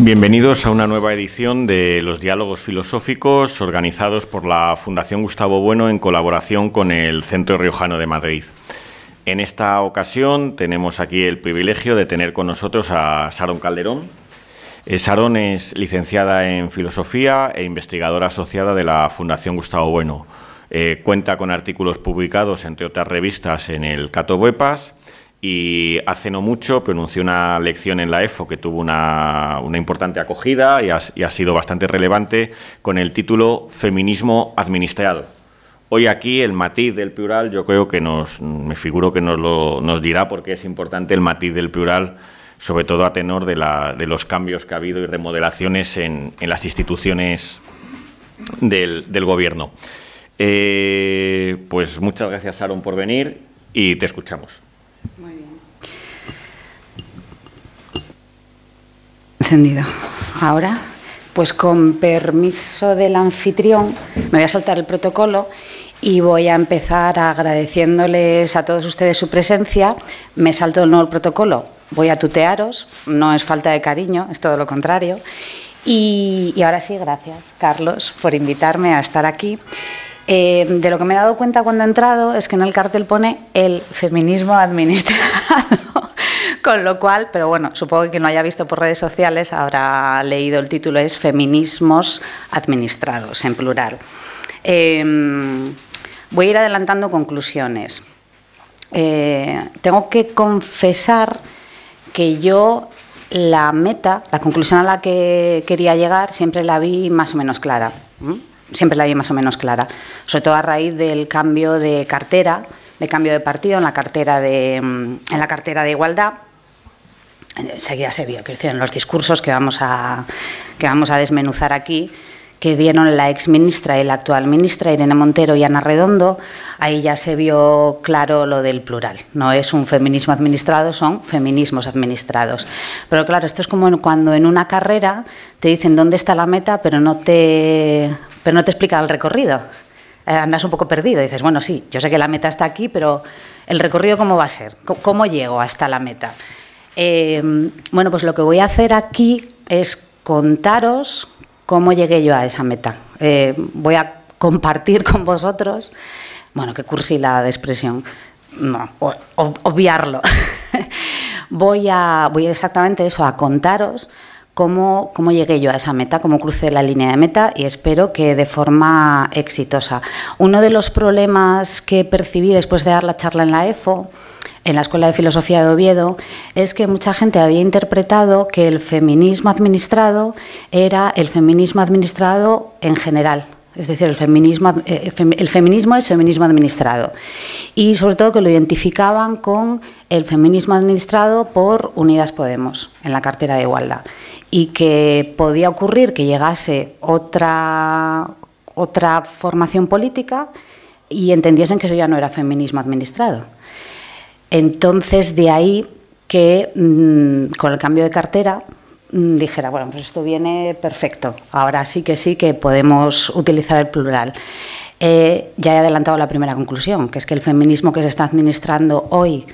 Bienvenidos a una nueva edición de los Diálogos Filosóficos organizados por la Fundación Gustavo Bueno en colaboración con el Centro Riojano de Madrid. En esta ocasión tenemos aquí el privilegio de tener con nosotros a Sharon Calderón. Sharon es licenciada en Filosofía e investigadora asociada de la Fundación Gustavo Bueno. Cuenta con artículos publicados, entre otras revistas, en el Cato Buepas, y hace no mucho pronunció una lección en la EFO que tuvo una importante acogida y ha sido bastante relevante, con el título Feminismo administrado. Hoy aquí el matiz del plural yo creo que me figuro que nos dirá por qué es importante el matiz del plural, sobre todo a tenor de los cambios que ha habido y remodelaciones en las instituciones del Gobierno. Pues muchas gracias, Sharon, por venir y te escuchamos. Muy bien. Encendido. Ahora, pues con permiso del anfitrión, me voy a saltar el protocolo y voy a empezar agradeciéndoles a todos ustedes su presencia. Me salto de nuevo el protocolo, voy a tutearos, no es falta de cariño, es todo lo contrario. Y ahora sí, gracias, Carlos, por invitarme a estar aquí. De lo que me he dado cuenta cuando he entrado es que en el cartel pone el feminismo administrado, con lo cual, pero bueno, supongo que quien lo haya visto por redes sociales habrá leído el título, es Feminismos administrados, en plural. Voy a ir adelantando conclusiones. Tengo que confesar que yo la conclusión a la que quería llegar, siempre la vi más o menos clara. Siempre la vi más o menos clara, sobre todo a raíz del cambio de cartera, de cambio de partido en la cartera de Igualdad. Enseguida se vio, quiero decir, en los discursos que vamos a desmenuzar aquí, que dieron la exministra y la actual ministra, Irene Montero y Ana Redondo. Ahí ya se vio claro lo del plural. No es un feminismo administrado, son feminismos administrados. Pero claro, esto es como cuando en una carrera te dicen dónde está la meta, pero no te explican el recorrido. Andas un poco perdido. Dices, bueno, sí, yo sé que la meta está aquí, pero ¿el recorrido cómo va a ser? ¿Cómo llego hasta la meta? Bueno, pues lo que voy a hacer aquí es contaros cómo llegué yo a esa meta. Voy a compartir con vosotros, bueno, qué cursila de expresión, no, obviarlo. Voy exactamente eso, a contaros cómo llegué yo a esa meta, cómo crucé la línea de meta, y espero que de forma exitosa. Uno de los problemas que percibí después de dar la charla en la EFO, en la Escuela de Filosofía de Oviedo, es que mucha gente había interpretado que el feminismo administrado era el feminismo administrado en general. Es decir, el feminismo es feminismo administrado. Y sobre todo que lo identificaban con el feminismo administrado por Unidas Podemos, en la cartera de Igualdad. Y que podía ocurrir que llegase otra formación política y entendiesen que eso ya no era feminismo administrado. Entonces, de ahí que con el cambio de cartera dijera, bueno, pues esto viene perfecto, ahora sí que podemos utilizar el plural. Ya he adelantado la primera conclusión, que es que el feminismo que se está administrando hoy,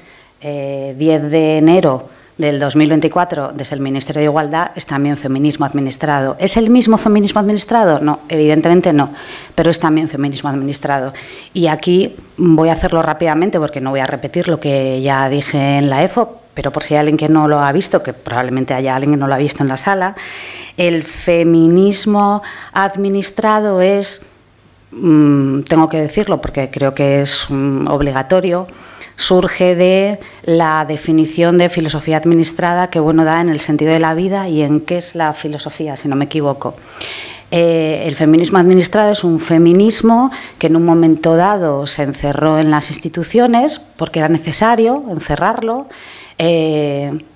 10 de enero del 2024, desde el Ministerio de Igualdad, es también feminismo administrado. ¿Es el mismo feminismo administrado? No, evidentemente no, pero es también feminismo administrado. Y aquí voy a hacerlo rápidamente porque no voy a repetir lo que ya dije en la EFO, pero por si hay alguien que no lo ha visto, que probablemente haya alguien que no lo ha visto en la sala, el feminismo administrado es, tengo que decirlo porque creo que es obligatorio, surge de la definición de filosofía administrada que Bueno da en el sentido de la vida y en qué es la filosofía, si no me equivoco. El feminismo administrado es un feminismo que en un momento dado se encerró en las instituciones porque era necesario encerrarlo,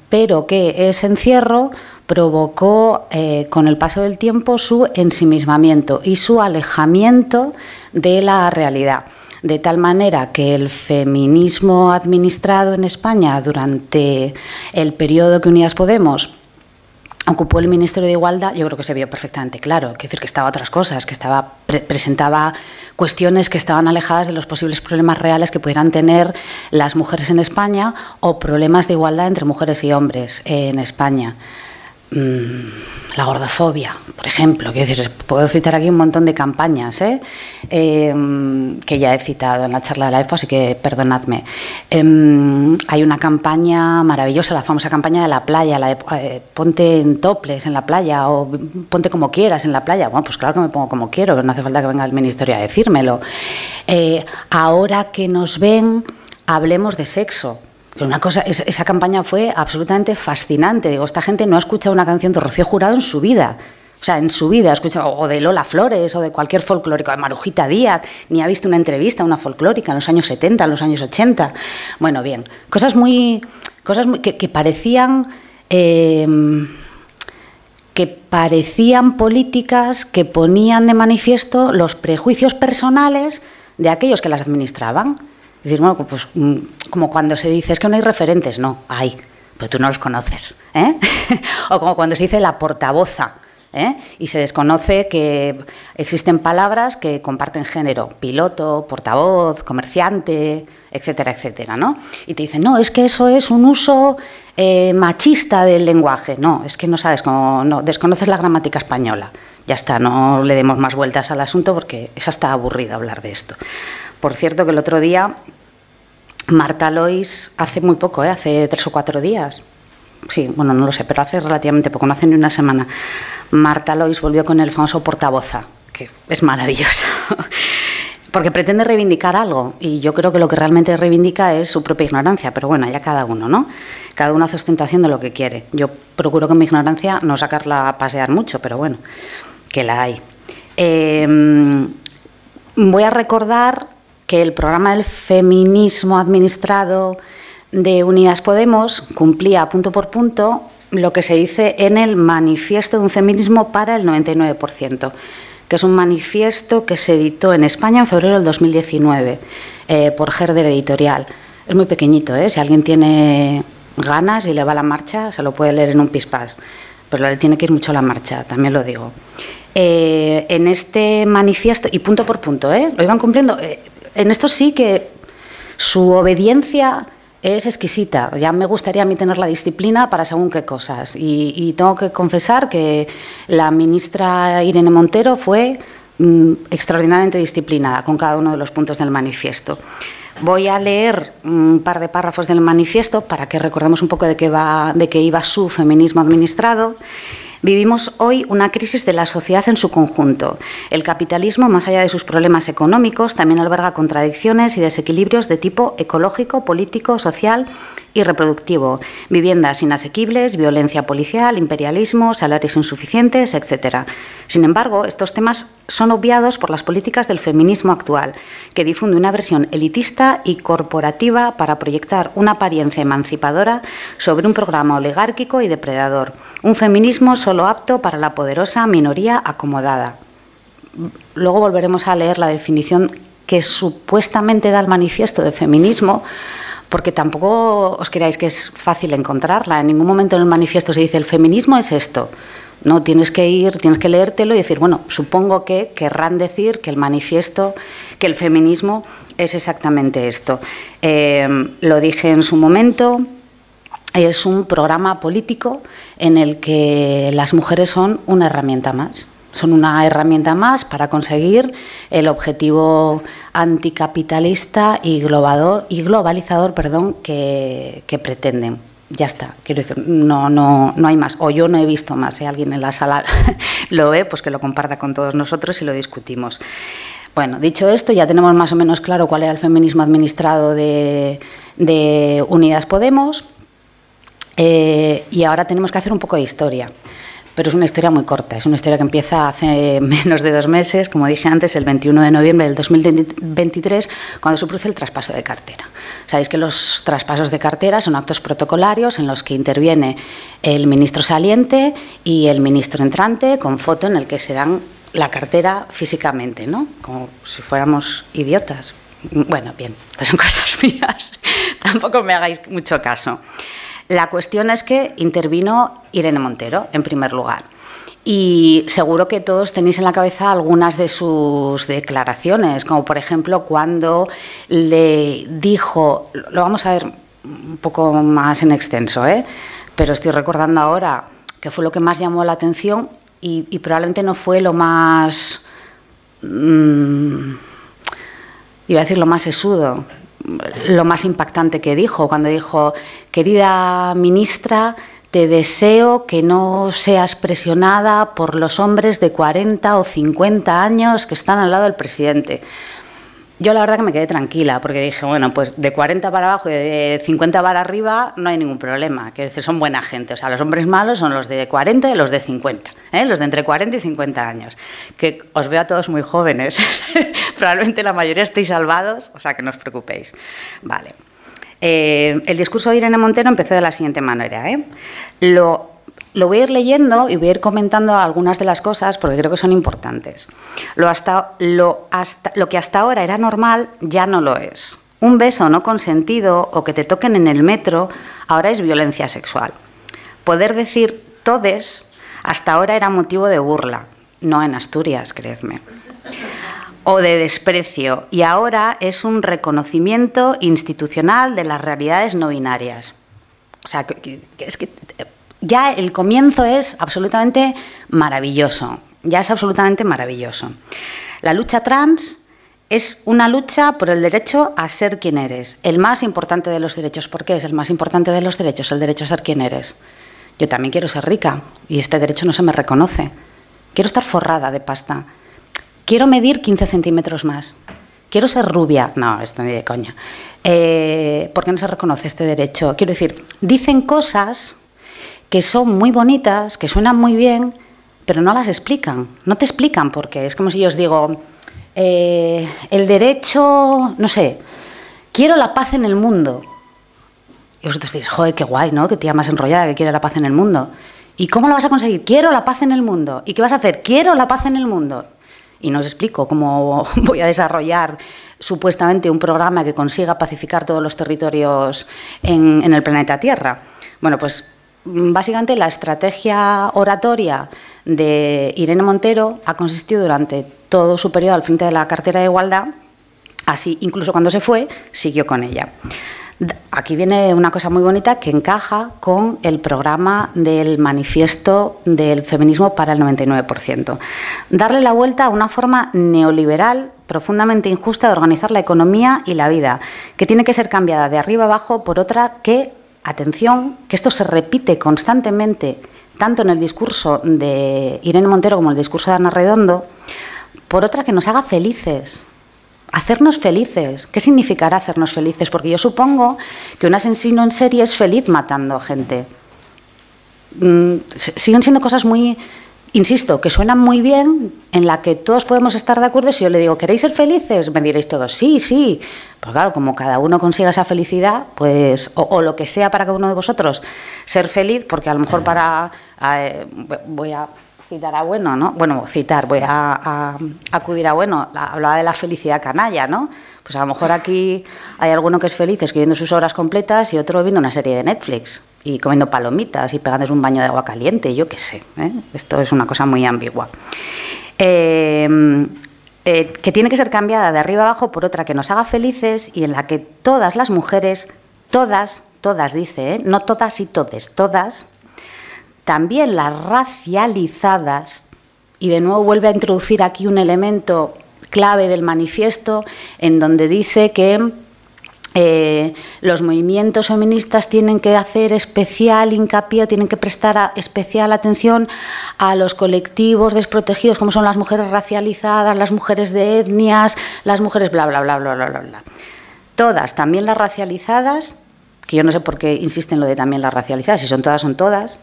pero que ese encierro provocó con el paso del tiempo su ensimismamiento y su alejamiento de la realidad. De tal manera que el feminismo administrado en España durante el periodo que Unidas Podemos ocupó el Ministerio de Igualdad, yo creo que se vio perfectamente claro, quiero decir que estaba otras cosas, que presentaba cuestiones que estaban alejadas de los posibles problemas reales que pudieran tener las mujeres en España o problemas de igualdad entre mujeres y hombres en España. la gordofobia, por ejemplo. Quiero decir, puedo citar aquí un montón de campañas que ya he citado en la charla de la EFO, así que perdonadme. Hay una campaña maravillosa, la famosa campaña de la playa, la de ponte en toples en la playa o ponte como quieras en la playa. Bueno, pues claro que me pongo como quiero, no hace falta que venga el ministerio a decírmelo. Ahora que nos ven, hablemos de sexo. Una cosa, esa campaña fue absolutamente fascinante. Digo, esta gente no ha escuchado una canción de Rocío Jurado en su vida. O sea, en su vida ha escuchado o de Lola Flores o de cualquier folclórico, de Marujita Díaz, ni ha visto una entrevista, una folclórica en los años 70, en los años 80. Bueno, bien, cosas muy que parecían políticas que ponían de manifiesto los prejuicios personales de aquellos que las administraban. Es decir, bueno, pues como cuando se dice es que no hay referentes, no, hay, pero tú no los conoces, ¿eh? O como cuando se dice la portavoza, ¿eh? Y se desconoce que existen palabras que comparten género, piloto, portavoz, comerciante, etcétera, etcétera, ¿no? Y te dicen, no, es que eso es un uso machista del lenguaje. No, es que no sabes, no, desconoces la gramática española. Ya está, no le demos más vueltas al asunto porque es hasta aburrido hablar de esto. Por cierto, que el otro día Marta Lois, hace muy poco, hace 3 o 4 días, sí, bueno, no lo sé, pero hace relativamente poco, no hace ni una semana, Marta Lois volvió con el famoso portavoza, que es maravilloso, porque pretende reivindicar algo, y yo creo que lo que realmente reivindica es su propia ignorancia, pero bueno, ya cada uno, ¿no? Cada uno hace ostentación de lo que quiere. Yo procuro con mi ignorancia no sacarla a pasear mucho, pero bueno, que la hay. Voy a recordar que el programa del feminismo administrado de Unidas Podemos cumplía punto por punto lo que se dice en el manifiesto de un feminismo para el 99%, que es un manifiesto que se editó en España en febrero del 2019 por Herder Editorial. Es muy pequeñito, si alguien tiene ganas y le va a la marcha, se lo puede leer en un pispás, pero le tiene que ir mucho a la marcha, también lo digo. En este manifiesto, y punto por punto, lo iban cumpliendo. En esto sí que su obediencia es exquisita. Ya me gustaría a mí tener la disciplina para según qué cosas. Y tengo que confesar que la ministra Irene Montero fue extraordinariamente disciplinada con cada uno de los puntos del manifiesto. Voy a leer un par de párrafos del manifiesto para que recordemos un poco de qué iba su feminismo administrado. Vivimos hoy una crisis de la sociedad en su conjunto. El capitalismo, más allá de sus problemas económicos, también alberga contradicciones y desequilibrios de tipo ecológico, político, social y reproductivo. Viviendas inasequibles, violencia policial, imperialismo, salarios insuficientes, etc. Sin embargo, estos temas son obviados por las políticas del feminismo actual, que difunde una versión elitista y corporativa para proyectar una apariencia emancipadora sobre un programa oligárquico y depredador. Un feminismo solo apto para la poderosa minoría acomodada. Luego volveremos a leer la definición que supuestamente da el manifiesto de feminismo, porque tampoco os creáis que es fácil encontrarla. En ningún momento en el manifiesto se dice el feminismo es esto. No, tienes que leértelo y decir, bueno, supongo que querrán decir que el manifiesto, que el feminismo es exactamente esto. Lo dije en su momento, es un programa político en el que las mujeres son una herramienta más. Son una herramienta más para conseguir el objetivo anticapitalista y globalizador, que pretenden. Ya está, quiero decir, no hay más, o yo no he visto más. Si alguien en la sala lo ve, pues que lo comparta con todos nosotros y lo discutimos. Bueno, dicho esto, ya tenemos más o menos claro cuál era el feminismo administrado de Unidas Podemos, y ahora tenemos que hacer un poco de historia. Pero es una historia muy corta, es una historia que empieza hace menos de 2 meses, como dije antes, el 21 de noviembre del 2023, cuando se produce el traspaso de cartera. Sabéis que los traspasos de cartera son actos protocolarios en los que interviene el ministro saliente y el ministro entrante con foto en el que se dan la cartera físicamente, ¿no? Como si fuéramos idiotas. Bueno, bien, estas son cosas mías, tampoco me hagáis mucho caso. La cuestión es que intervino Irene Montero, en primer lugar. Y seguro que todos tenéis en la cabeza algunas de sus declaraciones, como por ejemplo cuando le dijo, lo vamos a ver un poco más en extenso, pero estoy recordando ahora que fue lo que más llamó la atención y probablemente no fue lo más, iba a decir lo más sesudo, lo más impactante que dijo, cuando dijo: querida ministra, te deseo que no seas presionada por los hombres de 40 o 50 años que están al lado del presidente. Yo la verdad que me quedé tranquila, porque dije, bueno, pues de 40 para abajo y de 50 para arriba no hay ningún problema. Quiero decir, son buena gente. O sea, los hombres malos son los de 40 y los de 50, los de entre 40 y 50 años. Que os veo a todos muy jóvenes. Probablemente la mayoría estéis salvados, o sea, que no os preocupéis. Vale. El discurso de Irene Montero empezó de la siguiente manera. Lo voy a ir leyendo y voy a ir comentando algunas de las cosas porque creo que son importantes. Lo que hasta ahora era normal ya no lo es. Un beso no consentido o que te toquen en el metro ahora es violencia sexual. Poder decir todes hasta ahora era motivo de burla, no en Asturias, creedme, o de desprecio, y ahora es un reconocimiento institucional de las realidades no binarias. O sea, es que ya el comienzo es absolutamente maravilloso, ya es absolutamente maravilloso. La lucha trans es una lucha por el derecho a ser quien eres, el más importante de los derechos. ¿Por qué es el más importante de los derechos? El derecho a ser quien eres. Yo también quiero ser rica y este derecho no se me reconoce. Quiero estar forrada de pasta. Quiero medir 15 centímetros más. Quiero ser rubia. No, esto ni de coña. ¿Por qué no se reconoce este derecho? Quiero decir, dicen cosas que son muy bonitas, que suenan muy bien, pero no las explican. No te explican por qué. Es como si yo os digo, el derecho, no sé, quiero la paz en el mundo. Y vosotros decís, joder, qué guay, ¿no? Qué tía más enrollada que quiere la paz en el mundo. ¿Y cómo la vas a conseguir? Quiero la paz en el mundo. ¿Y qué vas a hacer? Quiero la paz en el mundo. Y no os explico cómo voy a desarrollar supuestamente un programa que consiga pacificar todos los territorios en el planeta Tierra. Bueno, pues básicamente la estrategia oratoria de Irene Montero ha consistido durante todo su periodo al frente de la cartera de Igualdad, así incluso cuando se fue, siguió con ella. Aquí viene una cosa muy bonita que encaja con el programa del manifiesto del feminismo para el 99%. Darle la vuelta a una forma neoliberal profundamente injusta de organizar la economía y la vida, que tiene que ser cambiada de arriba abajo por otra que, atención, que esto se repite constantemente, tanto en el discurso de Irene Montero como en el discurso de Ana Redondo, por otra que nos haga felices. Hacernos felices. ¿Qué significará hacernos felices? Porque yo supongo que un asesino en serie es feliz matando gente. Siguen siendo cosas muy, insisto, que suenan muy bien, en la que todos podemos estar de acuerdo. Si yo le digo, ¿queréis ser felices? Me diréis todos, sí, sí. Pues claro, como cada uno consiga esa felicidad, pues o lo que sea para cada uno de vosotros, ser feliz, porque a lo mejor voy a citar a Bueno, ¿no? Bueno, voy a acudir a Bueno, hablaba de la felicidad canalla, ¿no? Pues a lo mejor aquí hay alguno que es feliz escribiendo sus horas completas y otro viendo una serie de Netflix y comiendo palomitas y pegándose un baño de agua caliente, yo qué sé, ¿eh? Esto es una cosa muy ambigua. Que tiene que ser cambiada de arriba abajo por otra que nos haga felices y en la que todas las mujeres, todas dice, no todas y todes, todas, también las racializadas, y de nuevo vuelve a introducir aquí un elemento clave del manifiesto, en donde dice que los movimientos feministas tienen que hacer especial hincapié, tienen que prestar especial atención a los colectivos desprotegidos, como son las mujeres racializadas, las mujeres de etnias, las mujeres bla, bla, bla, bla, bla, bla, bla. Todas, también las racializadas, que yo no sé por qué insisten en lo de también las racializadas, si son todas, son todas.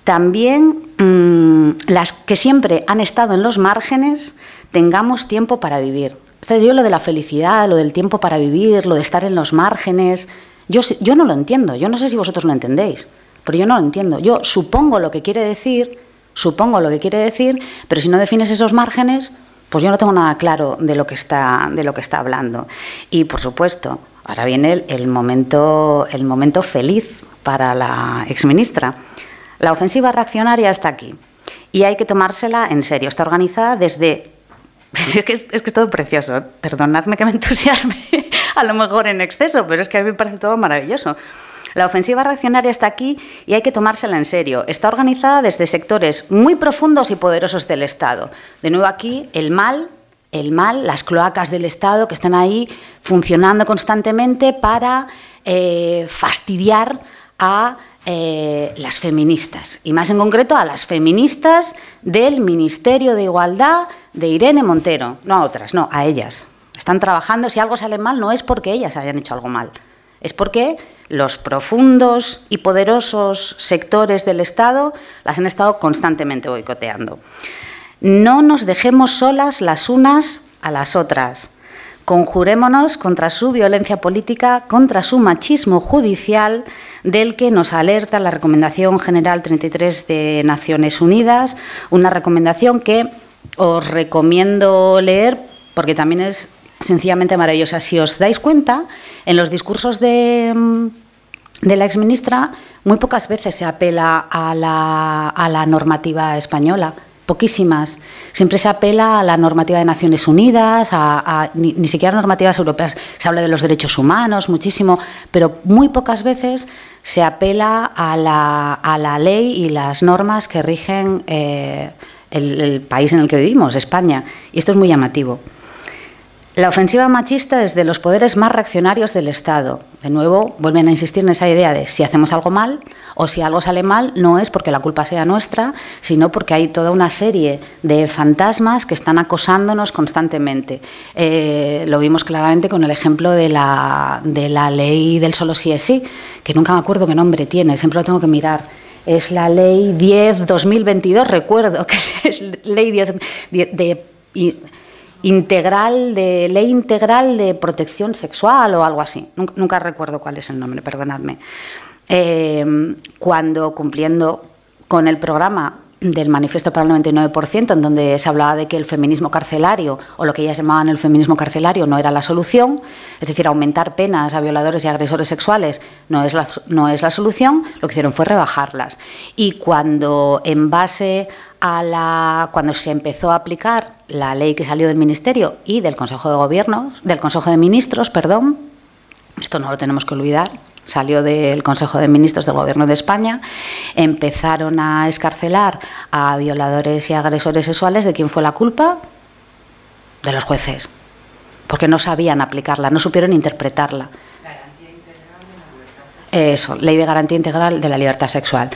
También las que siempre han estado en los márgenes, tengamos tiempo para vivir. Entonces, yo lo de la felicidad, lo del tiempo para vivir, lo de estar en los márgenes, yo no lo entiendo. Yo no sé si vosotros lo entendéis, pero yo no lo entiendo. Yo supongo lo que quiere decir, pero si no defines esos márgenes, pues yo no tengo nada claro de lo que está hablando. Y, por supuesto, ahora viene el momento feliz para la exministra. La ofensiva reaccionaria está aquí y hay que tomársela en serio. Está organizada desde... Es que es todo precioso, ¿eh? Perdonadme que me entusiasme a lo mejor en exceso, pero es que a mí me parece todo maravilloso. La ofensiva reaccionaria está aquí y hay que tomársela en serio. Está organizada desde sectores muy profundos y poderosos del Estado. De nuevo aquí, el mal, las cloacas del Estado que están ahí funcionando constantemente para fastidiar a las feministas, y más en concreto a las feministas del Ministerio de Igualdad de Irene Montero, no a otras, no, a ellas. Están trabajando, si algo sale mal no es porque ellas hayan hecho algo mal, es porque los profundos y poderosos sectores del Estado las han estado constantemente boicoteando. No nos dejemos solas las unas a las otras. Conjurémonos contra su violencia política, contra su machismo judicial, del que nos alerta la Recomendación General 33 de Naciones Unidas, una recomendación que os recomiendo leer porque también es sencillamente maravillosa. Si os dais cuenta, en los discursos de la exministra muy pocas veces se apela a la normativa española. Poquísimas. Siempre se apela a la normativa de Naciones Unidas, ni siquiera normativas europeas. Se habla de los derechos humanos muchísimo, pero muy pocas veces se apela a la ley y las normas que rigen el país en el que vivimos, España. Y esto es muy llamativo. La ofensiva machista desde los poderes más reaccionarios del Estado. De nuevo, vuelven a insistir en esa idea de si hacemos algo mal o si algo sale mal, no es porque la culpa sea nuestra, sino porque hay toda una serie de fantasmas que están acosándonos constantemente. Lo vimos claramente con el ejemplo de la ley del solo sí es sí, que nunca me acuerdo qué nombre tiene, siempre lo tengo que mirar. Es la ley 10/2022, recuerdo, que es ley 10 ley integral de protección sexual o algo así. Nunca recuerdo cuál es el nombre, perdonadme. Cuando, cumpliendo con el programa del Manifiesto para el 99%, en donde se hablaba de que el feminismo carcelario, o lo que ellas llamaban el feminismo carcelario, no era la solución, es decir, aumentar penas a violadores y agresores sexuales no es la solución, lo que hicieron fue rebajarlas. Y cuando, en base cuando se empezó a aplicar la ley que salió del Ministerio y del Consejo de Gobierno, del Consejo de Ministros, perdón, esto no lo tenemos que olvidar, salió del Consejo de Ministros del Gobierno de España, empezaron a excarcelar a violadores y agresores sexuales. ¿De quién fue la culpa? De los jueces, porque no sabían aplicarla, no supieron interpretarla. Eso, ley de garantía integral de la libertad sexual,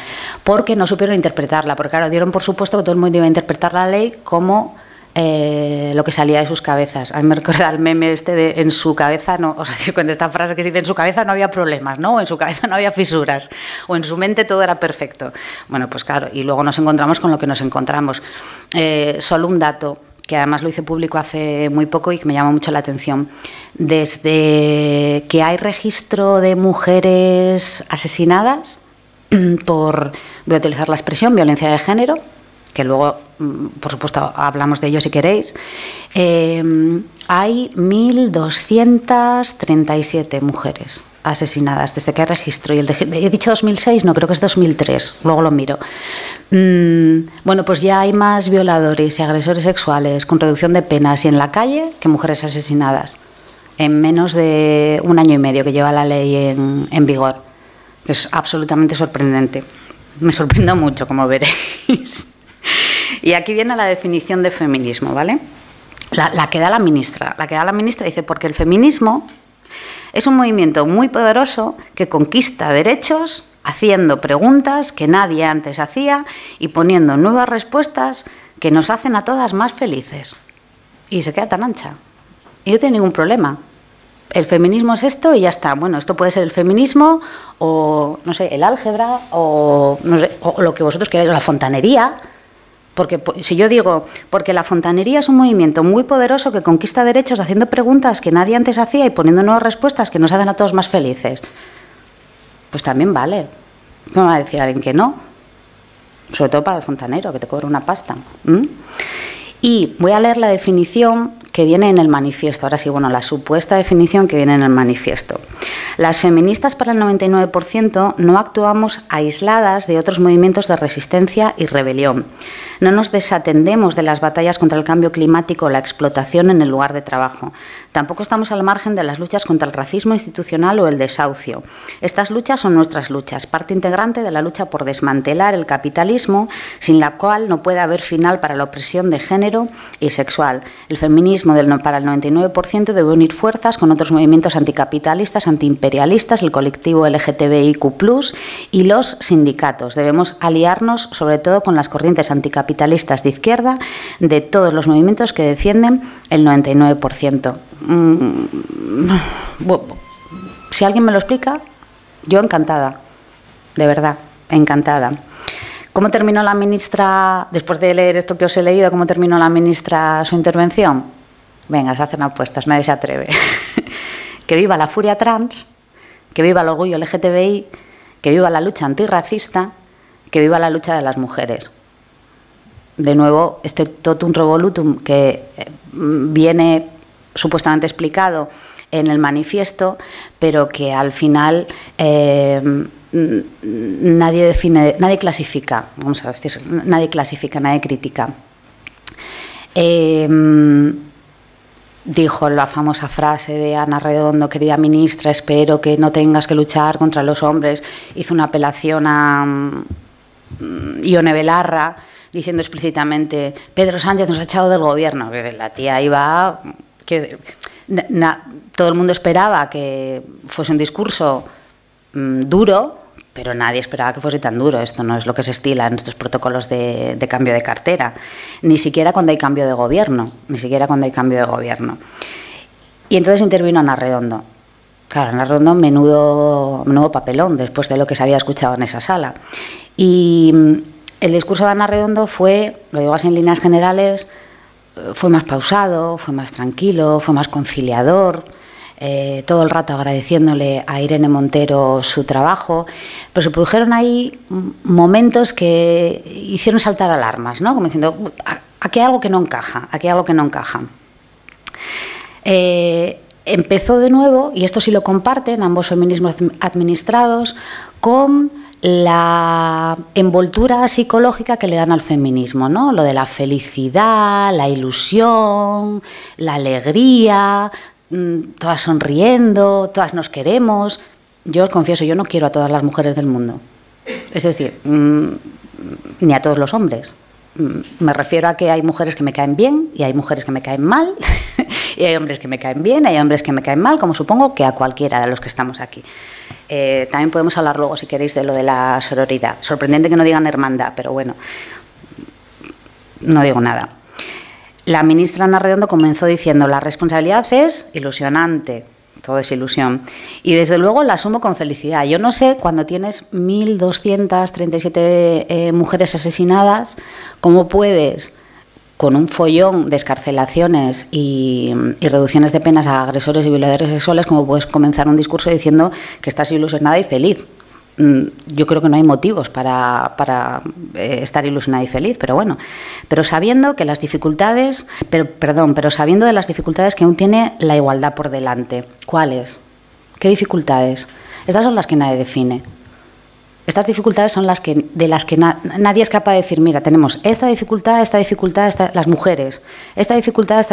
porque no supieron interpretarla, porque claro, dieron por supuesto que todo el mundo iba a interpretar la ley como lo que salía de sus cabezas. A mí me recuerda el meme este de en su cabeza, no, o sea, cuando esta frase que se dice en su cabeza no había problemas, ¿no? O en su cabeza no había fisuras, o en su mente todo era perfecto. Bueno, pues claro, y luego nos encontramos con lo que nos encontramos. Solo un dato, que además lo hice público hace muy poco y que me llama mucho la atención. Desde que hay registro de mujeres asesinadas por, voy a utilizar la expresión, violencia de género, que luego, por supuesto, hablamos de ello si queréis, hay 1.237 mujeres asesinadas desde que hay registro. Y he dicho 2006, no, creo que es 2003, luego lo miro. Bueno, pues ya hay más violadores y agresores sexuales con reducción de penas y en la calle que mujeres asesinadas, en menos de 1 año y medio que lleva la ley en vigor. Es absolutamente sorprendente. Me sorprendo mucho, como veréis. Y aquí viene la definición de feminismo, ¿vale? La que da la ministra. La que da la ministra dice, porque el feminismo es un movimiento muy poderoso que conquista derechos haciendo preguntas que nadie antes hacía y poniendo nuevas respuestas que nos hacen a todas más felices. Y se queda tan ancha. Y no tiene ningún problema. El feminismo es esto y ya está. Bueno, esto puede ser el feminismo o, no sé, el álgebra o, no sé, o lo que vosotros queráis, la fontanería. Porque si yo digo, porque la fontanería es un movimiento muy poderoso que conquista derechos haciendo preguntas que nadie antes hacía y poniendo nuevas respuestas que nos hacen a todos más felices, pues también vale. ¿Cómo va a decir alguien que no? Sobre todo para el fontanero, que te cobra una pasta. Y voy a leer la definición que viene en el manifiesto. Ahora sí, bueno, la supuesta definición que viene en el manifiesto. Las feministas para el 99% no actuamos aisladas de otros movimientos de resistencia y rebelión. No nos desatendemos de las batallas contra el cambio climático o la explotación en el lugar de trabajo. Tampoco estamos al margen de las luchas contra el racismo institucional o el desahucio. Estas luchas son nuestras luchas, parte integrante de la lucha por desmantelar el capitalismo, sin la cual no puede haber final para la opresión de género y sexual. El feminismo para el 99% debe unir fuerzas con otros movimientos anticapitalistas, antiimperialistas, el colectivo LGTBIQ+, y los sindicatos. Debemos aliarnos sobre todo con las corrientes anticapitalistas de izquierda de todos los movimientos que defienden el 99%. Si alguien me lo explica, yo encantada, de verdad, encantada. ¿Cómo terminó la ministra, después de leer esto que os he leído, cómo terminó la ministra su intervención? Venga, se hacen apuestas, nadie se atreve. Que viva la furia trans, que viva el orgullo LGTBI, que viva la lucha antirracista, que viva la lucha de las mujeres. De nuevo, este totum revolutum que viene supuestamente explicado en el manifiesto, pero que al final nadie clasifica, vamos a decir, nadie clasifica, nadie critica. Dijo la famosa frase de Ana Redondo: querida ministra, espero que no tengas que luchar contra los hombres. Hizo una apelación a Ione Belarra, diciendo explícitamente: Pedro Sánchez nos ha echado del gobierno. La tía iba... todo el mundo esperaba que fuese un discurso duro, pero nadie esperaba que fuese tan duro. Esto no es lo que se estila en estos protocolos de cambio de cartera, ni siquiera cuando hay cambio de gobierno, Y entonces intervino Ana Redondo. Claro, Ana Redondo, menudo papelón después de lo que se había escuchado en esa sala. Y el discurso de Ana Redondo fue, lo digo así en líneas generales, fue más pausado, fue más tranquilo, fue más conciliador, todo el rato agradeciéndole a Irene Montero su trabajo, pero se produjeron ahí momentos que hicieron saltar alarmas, ¿no? Como diciendo, aquí hay algo que no encaja, Empezó de nuevo, y esto sí lo comparten ambos feminismos administrados, con la envoltura psicológica que le dan al feminismo, ¿no? Lo de la felicidad, la ilusión, la alegría, todas sonriendo, todas nos queremos. Yo os confieso, yo no quiero a todas las mujeres del mundo. Es decir, ni a todos los hombres. Me refiero a que hay mujeres que me caen bien y hay mujeres que me caen mal, y hay hombres que me caen bien, hay hombres que me caen mal, como supongo que a cualquiera de los que estamos aquí. También podemos hablar luego, si queréis, de lo de la sororidad. Sorprendente que no digan hermandad, pero bueno, no digo nada. La ministra Ana Redondo comenzó diciendo: la responsabilidad es ilusionante, todo es ilusión, y desde luego la asumo con felicidad. Yo no sé, cuando tienes 1.237 mujeres asesinadas, cómo puedes, con un follón de excarcelaciones y reducciones de penas a agresores y violadores sexuales, cómo puedes comenzar un discurso diciendo que estás ilusionada y feliz. Yo creo que no hay motivos para estar ilusionada y feliz, pero bueno, pero sabiendo que las dificultades, pero sabiendo de las dificultades que aún tiene la igualdad por delante. ¿Cuáles? ¿Qué dificultades? Estas son las que nadie define. Estas dificultades son de las que nadie es capaz de decir: mira, tenemos esta dificultad, las mujeres, esta dificultad.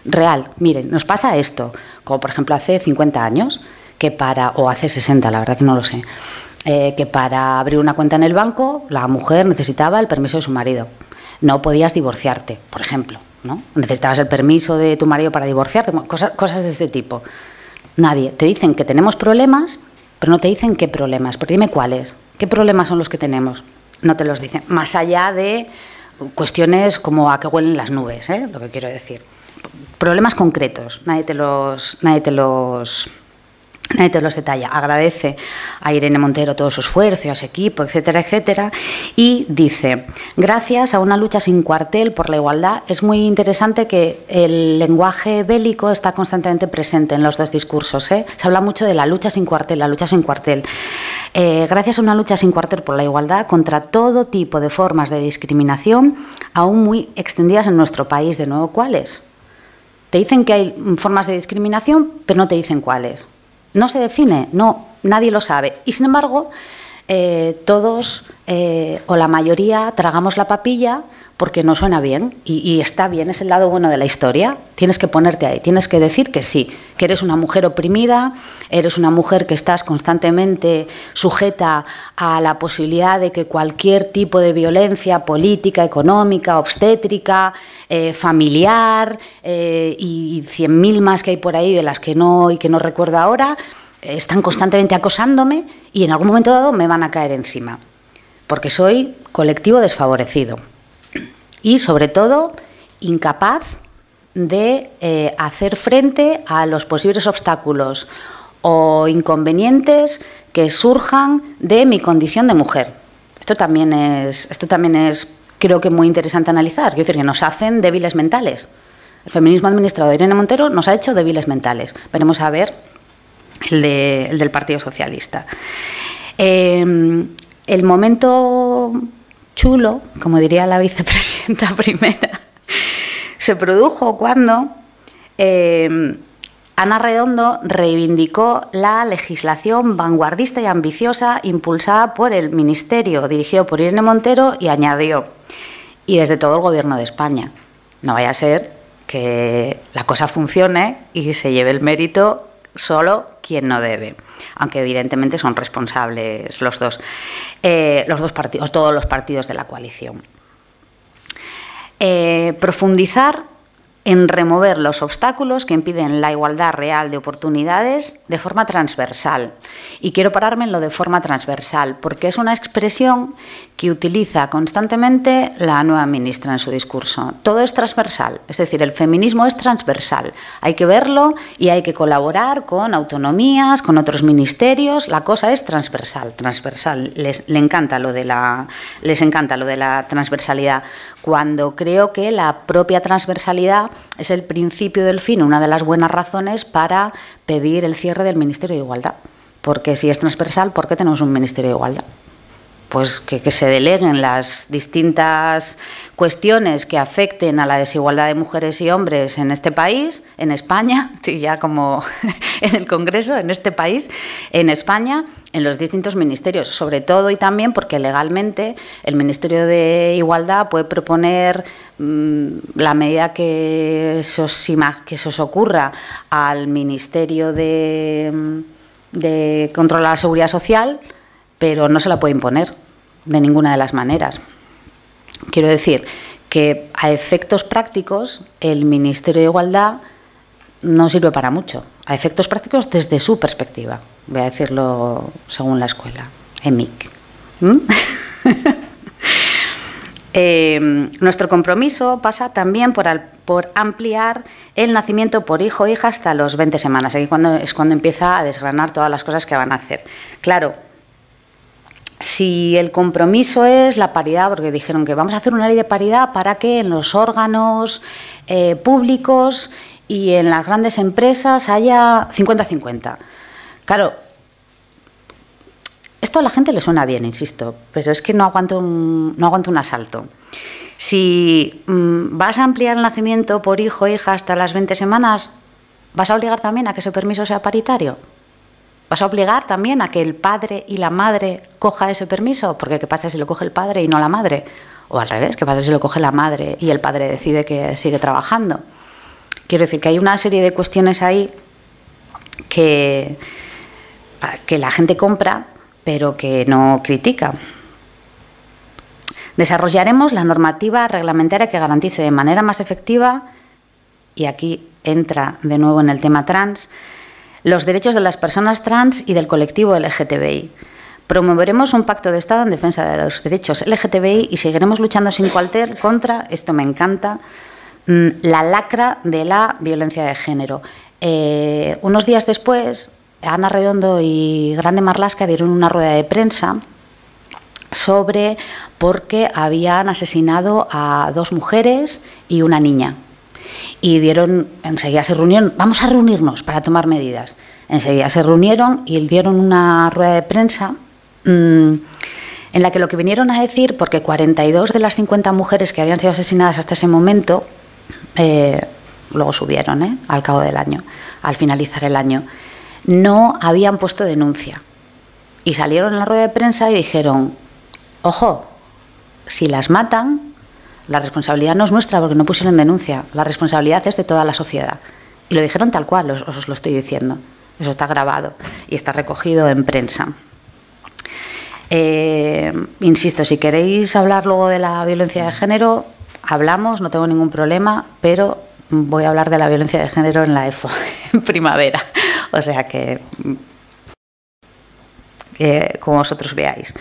Real, miren, nos pasa esto, como por ejemplo hace 50 años, o hace 60, la verdad que no lo sé, que para abrir una cuenta en el banco la mujer necesitaba el permiso de su marido. No podías divorciarte, por ejemplo, ¿no? Necesitabas el permiso de tu marido para divorciarte, cosas de este tipo. Nadie. Te dicen que tenemos problemas, pero no te dicen qué problemas. Pero dime cuáles. ¿Qué problemas son los que tenemos? No te los dicen. Más allá de cuestiones como a qué huelen las nubes, lo que quiero decir. Problemas concretos. Nadie te los detalla. Agradece a Irene Montero todo su esfuerzo, a ese equipo, etcétera, etcétera. Y dice: gracias a una lucha sin cuartel por la igualdad. Es muy interesante que el lenguaje bélico está constantemente presente en los dos discursos. Se habla mucho de la lucha sin cuartel, gracias a una lucha sin cuartel por la igualdad contra todo tipo de formas de discriminación, aún muy extendidas en nuestro país. De nuevo, ¿cuáles? Te dicen que hay formas de discriminación, pero no te dicen cuáles. No se define, no, nadie lo sabe. Y sin embargo, todos o la mayoría tragamos la papilla porque no suena bien y está bien, es el lado bueno de la historia. Tienes que ponerte ahí, tienes que decir que sí, que eres una mujer oprimida, eres una mujer que estás constantemente sujeta a la posibilidad de que cualquier tipo de violencia política, económica, obstétrica, familiar y 100.000 más que hay por ahí de las que no recuerdo ahora, están constantemente acosándome y en algún momento dado me van a caer encima, porque soy colectivo desfavorecido y, sobre todo, incapaz de hacer frente a los posibles obstáculos o inconvenientes que surjan de mi condición de mujer. Esto también es creo que muy interesante analizar. Quiero decir que nos hacen débiles mentales. El feminismo administrado de Irene Montero nos ha hecho débiles mentales. Veremos a ver el del Partido Socialista. El momento chulo, como diría la vicepresidenta primera, se produjo cuando Ana Redondo reivindicó la legislación vanguardista y ambiciosa impulsada por el Ministerio, dirigido por Irene Montero, y añadió, y desde todo el Gobierno de España. No vaya a ser que la cosa funcione y se lleve el mérito solo quien no debe, aunque evidentemente son responsables los dos partidos, todos los partidos de la coalición. Profundizar en remover los obstáculos que impiden la igualdad real de oportunidades de forma transversal. Y quiero pararme en lo de forma transversal, porque es una expresión que utiliza constantemente la nueva ministra en su discurso. Todo es transversal, es decir, el feminismo es transversal. Hay que verlo y hay que colaborar con autonomías, con otros ministerios. La cosa es transversal, transversal. Les encanta lo de la transversalidad, cuando creo que la propia transversalidad es el principio del fin, una de las buenas razones para pedir el cierre del Ministerio de Igualdad. Porque si es transversal, ¿por qué tenemos un Ministerio de Igualdad? Pues que se deleguen las distintas cuestiones que afecten a la desigualdad de mujeres y hombres en este país, en España, ya como en el Congreso, en este país, en España, en los distintos ministerios, sobre todo y también porque legalmente el Ministerio de Igualdad puede proponer la medida que se os ocurra al Ministerio de Control a la Seguridad Social, pero no se la puede imponer de ninguna de las maneras. Quiero decir que a efectos prácticos el Ministerio de Igualdad no sirve para mucho, a efectos prácticos desde su perspectiva, voy a decirlo según la escuela, EMIC. Nuestro compromiso pasa también por ampliar el nacimiento por hijo o hija hasta los 20 semanas. Aquí es cuando empieza a desgranar todas las cosas que van a hacer. Claro, si el compromiso es la paridad, porque dijeron que vamos a hacer una ley de paridad para que en los órganos públicos y en las grandes empresas haya 50-50. Claro, esto a la gente le suena bien, insisto, pero es que no aguanto un asalto. Si vas a ampliar el nacimiento por hijo o hija hasta las 20 semanas, ¿vas a obligar también a que ese permiso sea paritario? ¿Vas a obligar también a que el padre y la madre coja ese permiso? Porque ¿qué pasa si lo coge el padre y no la madre? O al revés, ¿qué pasa si lo coge la madre y el padre decide que sigue trabajando? Quiero decir que hay una serie de cuestiones ahí que la gente compra, pero que no critica. Desarrollaremos la normativa reglamentaria que garantice de manera más efectiva, y aquí entra de nuevo en el tema trans, los derechos de las personas trans y del colectivo LGTBI. Promoveremos un pacto de Estado en defensa de los derechos LGTBI y seguiremos luchando sin cuartel contra, esto me encanta, la lacra de la violencia de género. Unos días después, Ana Redondo y Grande Marlaska dieron una rueda de prensa sobre por qué habían asesinado a 2 mujeres y una niña. Y enseguida se reunieron, vamos a reunirnos para tomar medidas. Enseguida se reunieron y dieron una rueda de prensa en la que lo que vinieron a decir, porque 42 de las 50 mujeres que habían sido asesinadas hasta ese momento, luego subieron al cabo del año, al finalizar el año, no habían puesto denuncia. Y salieron en la rueda de prensa y dijeron, ojo, si las matan, la responsabilidad no es nuestra porque no pusieron denuncia, la responsabilidad es de toda la sociedad. Y lo dijeron tal cual, os lo estoy diciendo. Eso está grabado y está recogido en prensa. Insisto, si queréis hablar luego de la violencia de género, hablamos, no tengo ningún problema, pero voy a hablar de la violencia de género en la EFO, en primavera. O sea que como vosotros veáis.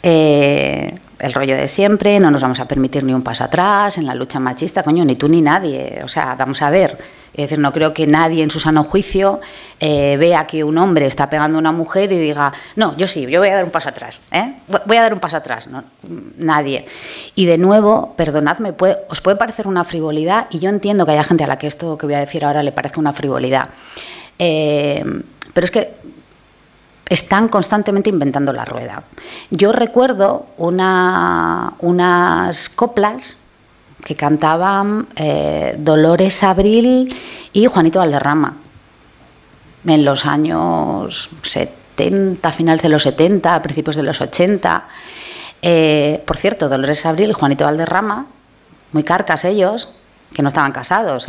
El rollo de siempre, no nos vamos a permitir ni un paso atrás en la lucha machista, coño, ni tú ni nadie. O sea, vamos a ver. Es decir, no creo que nadie en su sano juicio vea que un hombre está pegando a una mujer y diga, no, yo sí, yo voy a dar un paso atrás, voy a dar un paso atrás. No, nadie. Y de nuevo, perdonadme, os puede parecer una frivolidad, y yo entiendo que haya gente a la que esto que voy a decir ahora le parezca una frivolidad. Pero es que están constantemente inventando la rueda. Yo recuerdo unas coplas que cantaban Dolores Abril y Juanito Valderrama en los años 70, finales de los 70, principios de los 80. Por cierto, Dolores Abril y Juanito Valderrama, muy carcas ellos, que no estaban casados,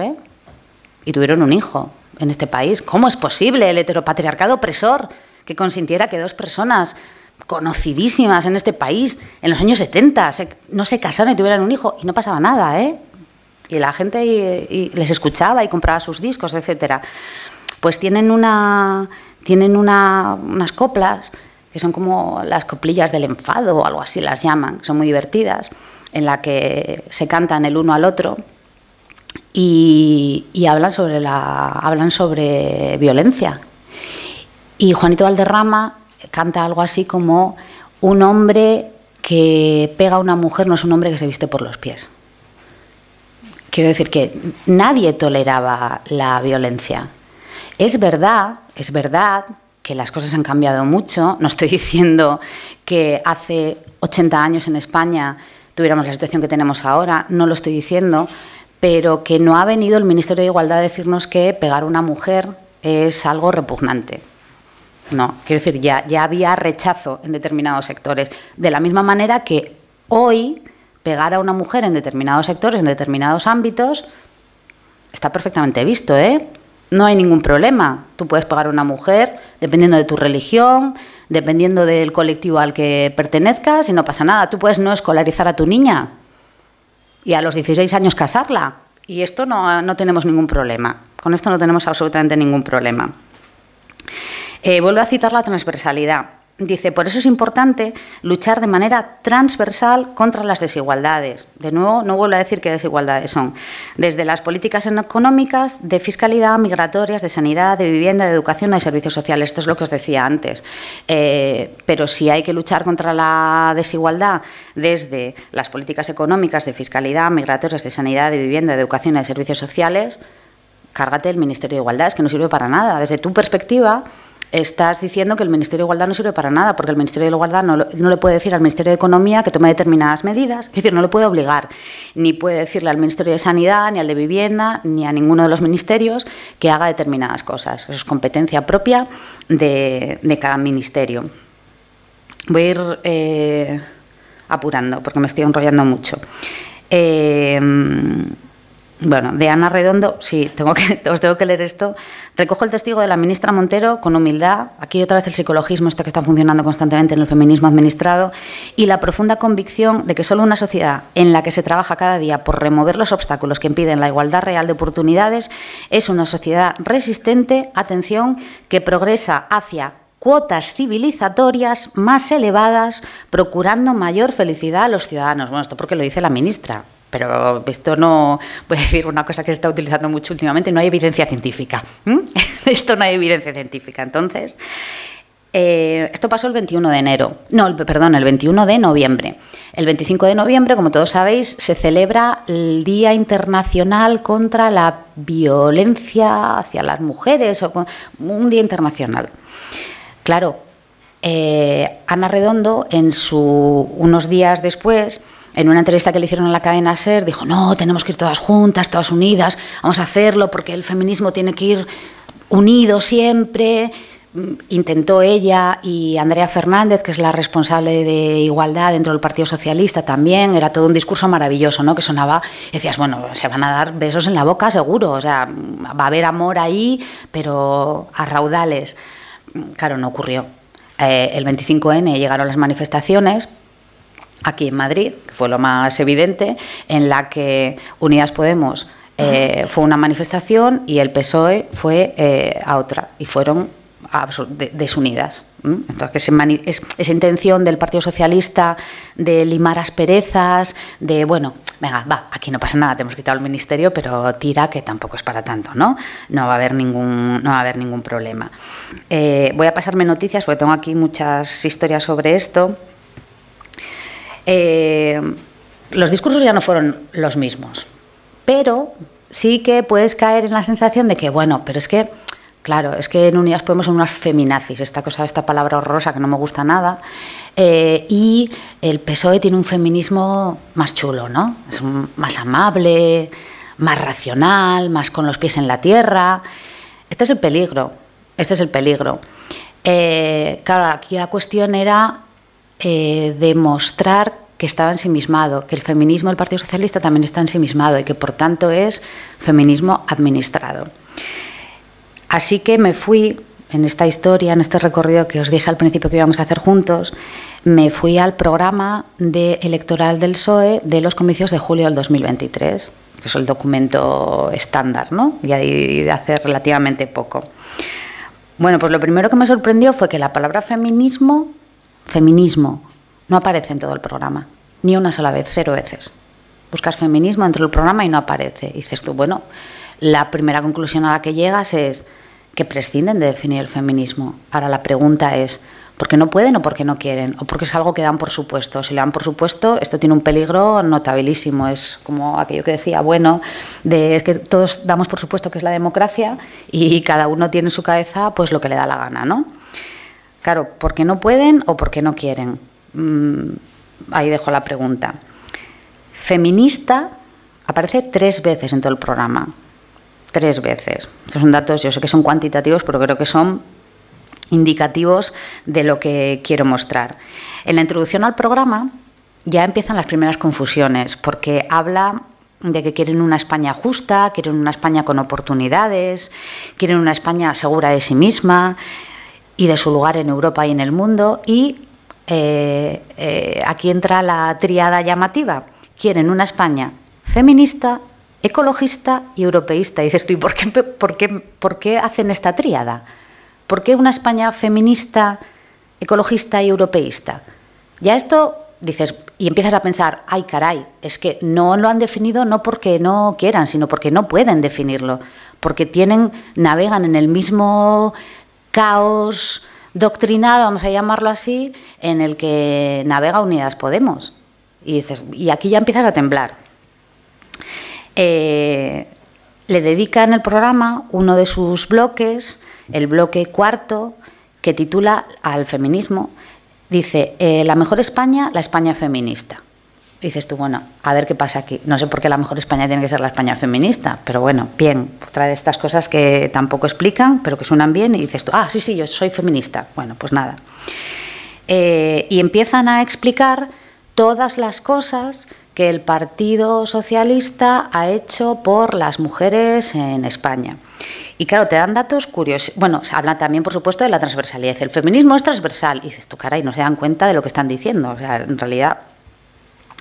y tuvieron un hijo en este país. ¿Cómo es posible el heteropatriarcado opresor que consintiera que dos personas conocidísimas en este país en los años 70 no se casaron y tuvieran un hijo? Y no pasaba nada, y la gente y les escuchaba y compraba sus discos, etcétera. Pues tienen unas coplas que son como las coplillas del enfado o algo así las llaman, son muy divertidas, en la que se cantan el uno al otro y hablan sobre violencia. Y Juanito Valderrama canta algo así como: un hombre que pega a una mujer no es un hombre que se viste por los pies. Quiero decir que nadie toleraba la violencia. Es verdad que las cosas han cambiado mucho. No estoy diciendo que hace 80 años en España tuviéramos la situación que tenemos ahora, no lo estoy diciendo, pero que no ha venido el Ministerio de Igualdad a decirnos que pegar a una mujer es algo repugnante. No, quiero decir, ya había rechazo en determinados sectores. De la misma manera que hoy pegar a una mujer en determinados sectores, en determinados ámbitos, está perfectamente visto, No hay ningún problema. Tú puedes pegar a una mujer dependiendo de tu religión, dependiendo del colectivo al que pertenezcas, y no pasa nada. Tú puedes no escolarizar a tu niña y a los 16 años casarla. Y esto no tenemos ningún problema. Con esto no tenemos absolutamente ningún problema. Vuelvo a citar la transversalidad. Dice, por eso es importante luchar de manera transversal contra las desigualdades. De nuevo, no vuelvo a decir qué desigualdades son. Desde las políticas económicas, de fiscalidad, migratorias, de sanidad, de vivienda, de educación, de servicios sociales. Esto es lo que os decía antes. Pero si hay que luchar contra la desigualdad desde las políticas económicas, de fiscalidad, migratorias, de sanidad, de vivienda, de educación y de servicios sociales, cárgate el Ministerio de Igualdad, es que no sirve para nada. Desde tu perspectiva, estás diciendo que el Ministerio de Igualdad no sirve para nada, porque el Ministerio de Igualdad no le puede decir al Ministerio de Economía que tome determinadas medidas, es decir, no le puede obligar, ni puede decirle al Ministerio de Sanidad, ni al de Vivienda, ni a ninguno de los ministerios que haga determinadas cosas. Eso es competencia propia de cada ministerio. Voy a ir apurando, porque me estoy enrollando mucho. Bueno, de Ana Redondo, sí, os tengo que leer esto. Recojo el testigo de la ministra Montero con humildad, aquí otra vez el psicologismo este que está funcionando constantemente en el feminismo administrado, y la profunda convicción de que solo una sociedad en la que se trabaja cada día por remover los obstáculos que impiden la igualdad real de oportunidades es una sociedad resistente, atención, que progresa hacia cuotas civilizatorias más elevadas, procurando mayor felicidad a los ciudadanos. Bueno, esto porque lo dice la ministra. Pero esto no, voy a decir una cosa que se está utilizando mucho últimamente, no hay evidencia científica. Esto no hay evidencia científica. Entonces, esto pasó el 21 de enero, el 21 de noviembre. El 25 de noviembre, como todos sabéis, se celebra el Día Internacional contra la Violencia hacia las Mujeres, un día internacional. Claro, Ana Redondo, unos días después, en una entrevista que le hicieron a la cadena SER, dijo, no, tenemos que ir todas juntas, todas unidas, vamos a hacerlo porque el feminismo tiene que ir unido siempre. Intentó ella y Andrea Fernández, que es la responsable de Igualdad dentro del Partido Socialista también, era todo un discurso maravilloso, ¿no? Que sonaba, decías, bueno, se van a dar besos en la boca seguro, o sea, va a haber amor ahí, pero a raudales. Claro, no ocurrió. El 25N llegaron las manifestaciones aquí en Madrid, que fue lo más evidente, en la que Unidas Podemos fue una manifestación y el PSOE fue a otra, y fueron desunidas. Entonces, esa intención del Partido Socialista de limar asperezas, de, bueno, venga, va, aquí no pasa nada, te hemos quitado el ministerio, pero tira, que tampoco es para tanto, ¿no? No va a haber ningún problema. Voy a pasarme noticias, porque tengo aquí muchas historias sobre esto. Los discursos ya no fueron los mismos, pero sí que puedes caer en la sensación de que, bueno, pero es que, claro, es que en Unidas Podemos son unas feminazis, esta palabra horrorosa que no me gusta nada, y el PSOE tiene un feminismo más chulo, ¿no? Es más amable, más racional, más con los pies en la tierra. Este es el peligro. Claro, aquí la cuestión era demostrar que estaba ensimismado, que el feminismo del Partido Socialista también está ensimismado y que por tanto es feminismo administrado. Así que me fui, en esta historia, en este recorrido que os dije al principio que íbamos a hacer juntos, me fui al programa electoral del PSOE de los comicios de julio del 2023, que es el documento estándar, ¿no? Y de hace relativamente poco. Bueno, pues lo primero que me sorprendió fue que la palabra feminismo, no aparece en todo el programa, ni una sola vez, 0 veces. Buscas feminismo dentro del programa y no aparece. Y dices tú, bueno, la primera conclusión a la que llegas es que prescinden de definir el feminismo. Ahora la pregunta es, ¿por qué no pueden o por qué no quieren? ¿O porque es algo que dan por supuesto? Si le dan por supuesto, esto tiene un peligro notabilísimo. Es como aquello que decía, bueno, es que todos damos por supuesto que es la democracia y cada uno tiene en su cabeza pues lo que le da la gana, ¿no? Claro, ¿por qué no pueden o por qué no quieren? Ahí dejo la pregunta. Feminista aparece 3 veces en todo el programa. 3 veces. Estos son datos, yo sé que son cuantitativos, pero creo que son indicativos de lo que quiero mostrar. En la introducción al programa ya empiezan las primeras confusiones, porque habla de que quieren una España justa, quieren una España con oportunidades, quieren una España segura de sí misma y de su lugar en Europa y en el mundo, y aquí entra la tríada llamativa. Quieren una España feminista, ecologista y europeísta. Y dices tú, ¿y por qué hacen esta tríada? ¿Por qué una España feminista, ecologista y europeísta? Ya esto dices, y empiezas a pensar, ay caray, es que no lo han definido no porque no quieran, sino porque no pueden definirlo, porque navegan en el mismo caos doctrinal, vamos a llamarlo así, en el que navega Unidas Podemos. Y dices, y aquí ya empiezas a temblar. Le dedican el programa uno de sus bloques, el bloque 4, que titula al feminismo, dice, la mejor España, la España feminista. Y dices tú, bueno, a ver qué pasa aquí. No sé por qué la mejor España tiene que ser la España feminista, pero bueno, bien, otra de estas cosas que tampoco explican, pero que suenan bien, y dices tú, sí, yo soy feminista. Bueno, pues nada. Y empiezan a explicar todas las cosas que el Partido Socialista ha hecho por las mujeres en España. Y claro, te dan datos curiosos. Bueno, se habla también, por supuesto, de la transversalidad. El feminismo es transversal. Y dices tú, caray, no se dan cuenta de lo que están diciendo. O sea, en realidad,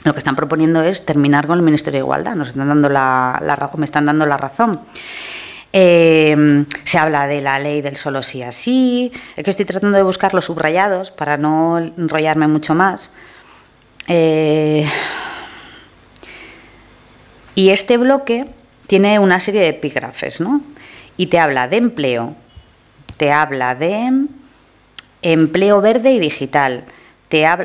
lo que están proponiendo es terminar con el Ministerio de Igualdad. Nos están dando me están dando la razón. Se habla de la ley del solo sí así. Es que estoy tratando de buscar los subrayados para no enrollarme mucho más. Y este bloque tiene una serie de epígrafes, ¿no? Y te habla de empleo, te habla de empleo verde y digital,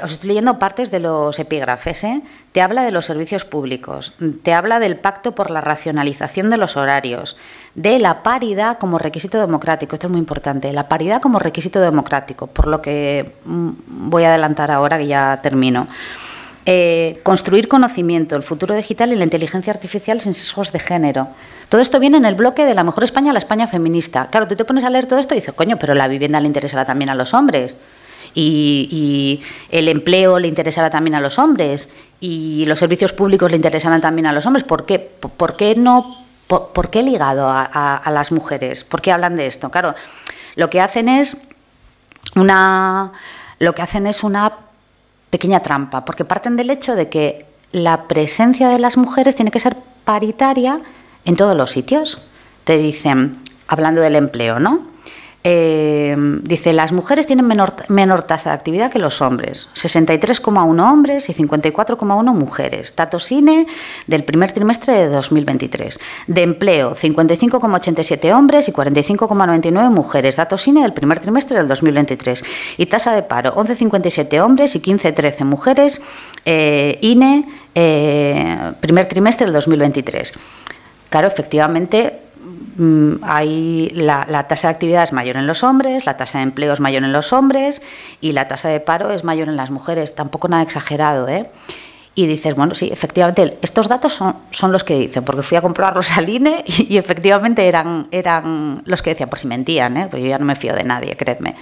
os estoy leyendo partes de los epígrafes, te habla de los servicios públicos, te habla del pacto por la racionalización de los horarios, de la paridad como requisito democrático, esto es muy importante, la paridad como requisito democrático, por lo que voy a adelantar ahora que ya termino. construir conocimiento, el futuro digital y la inteligencia artificial sin sesgos de género. Todo esto viene en el bloque de la mejor España, la España feminista. Claro, tú te pones a leer todo esto y dices, coño, pero la vivienda le interesará también a los hombres. Y el empleo le interesará también a los hombres. Y los servicios públicos le interesarán también a los hombres. ¿Por qué? ¿Por qué ligado a las mujeres? ¿Por qué hablan de esto? Claro, lo que hacen es una pequeña trampa, porque parten del hecho de que la presencia de las mujeres tiene que ser paritaria en todos los sitios. Te dicen, hablando del empleo, ¿no? Dice, las mujeres tienen menor tasa de actividad que los hombres, 63,1 hombres y 54,1 mujeres. Datos INE del primer trimestre de 2023. De empleo, 55,87 hombres y 45,99 mujeres. Datos INE del primer trimestre del 2023. Y tasa de paro, 11,57 hombres y 15,13 mujeres. INE, primer trimestre del 2023. Claro, efectivamente, la tasa de actividad es mayor en los hombres, la tasa de empleo es mayor en los hombres y la tasa de paro es mayor en las mujeres. Tampoco nada exagerado, ¿eh? Y dices, bueno, sí, efectivamente, estos datos son los que dicen, porque fui a comprobarlos al INE y efectivamente eran los que decían, por si mentían, ¿eh? Pues yo ya no me fío de nadie, creedme.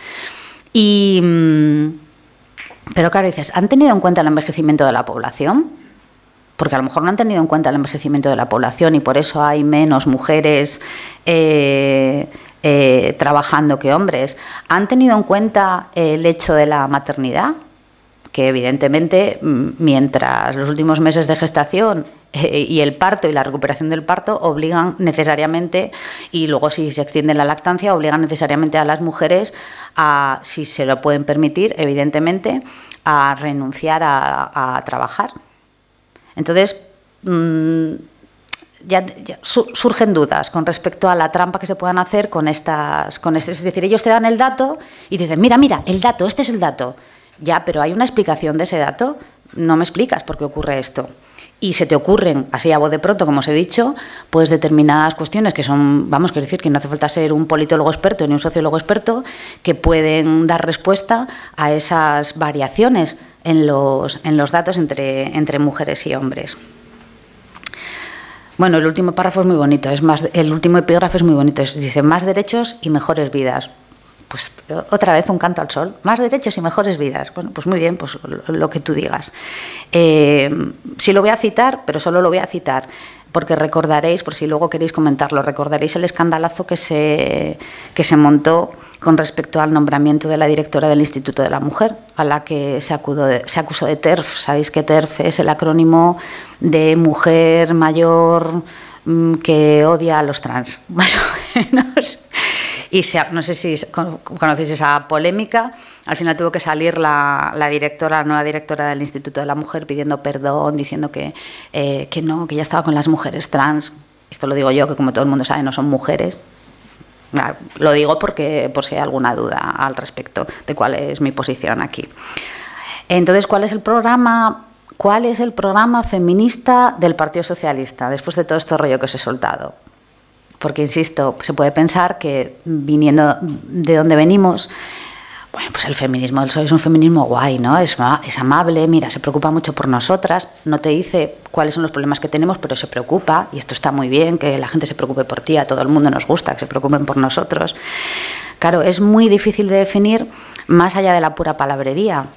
Pero claro, dices, ¿han tenido en cuenta el envejecimiento de la población? Porque a lo mejor no han tenido en cuenta el envejecimiento de la población y por eso hay menos mujeres trabajando que hombres. ¿Han tenido en cuenta el hecho de la maternidad? Que evidentemente, mientras los últimos meses de gestación y el parto y la recuperación del parto obligan necesariamente, y luego si se extiende la lactancia, obligan necesariamente a las mujeres a, si se lo pueden permitir, evidentemente, a renunciar a trabajar. Entonces, ya surgen dudas con respecto a la trampa que se puedan hacer con estas. Es decir, ellos te dan el dato y te dicen, mira, el dato, este es el dato. Ya, pero hay una explicación de ese dato. No me explicas por qué ocurre esto. Y se te ocurren, así a voz de pronto, como os he dicho, pues determinadas cuestiones que son, quiero decir que no hace falta ser un politólogo experto ni un sociólogo experto, que pueden dar respuesta a esas variaciones en los datos entre mujeres y hombres. Bueno, el último párrafo es muy bonito, el último epígrafe es muy bonito, dice, más derechos y mejores vidas. Pues otra vez un canto al sol, más derechos y mejores vidas. Bueno, pues muy bien, pues lo que tú digas. Sí lo voy a citar, pero solo lo voy a citar, porque recordaréis, por si luego queréis comentarlo, recordaréis el escandalazo que se montó con respecto al nombramiento de la directora del Instituto de la Mujer, a la que se acusó de TERF. Sabéis que TERF es el acrónimo de mujer mayor que odia a los trans, más o menos. Y no sé si conocéis esa polémica. Al final tuvo que salir la nueva directora del Instituto de la Mujer pidiendo perdón, diciendo que no, que ya estaba con las mujeres trans. Esto lo digo yo, que como todo el mundo sabe, no son mujeres. Lo digo por si hay alguna duda al respecto de cuál es mi posición aquí. Entonces, ¿cuál es el programa feminista del Partido Socialista después de todo este rollo que os he soltado? Porque, insisto, se puede pensar que viniendo de donde venimos, bueno, pues el feminismo del PSOE es un feminismo guay, ¿no? Es amable, mira, se preocupa mucho por nosotras, no te dice cuáles son los problemas que tenemos, pero se preocupa, y esto está muy bien, que la gente se preocupe por ti, a todo el mundo nos gusta que se preocupen por nosotros. Claro, es muy difícil de definir más allá de la pura palabrería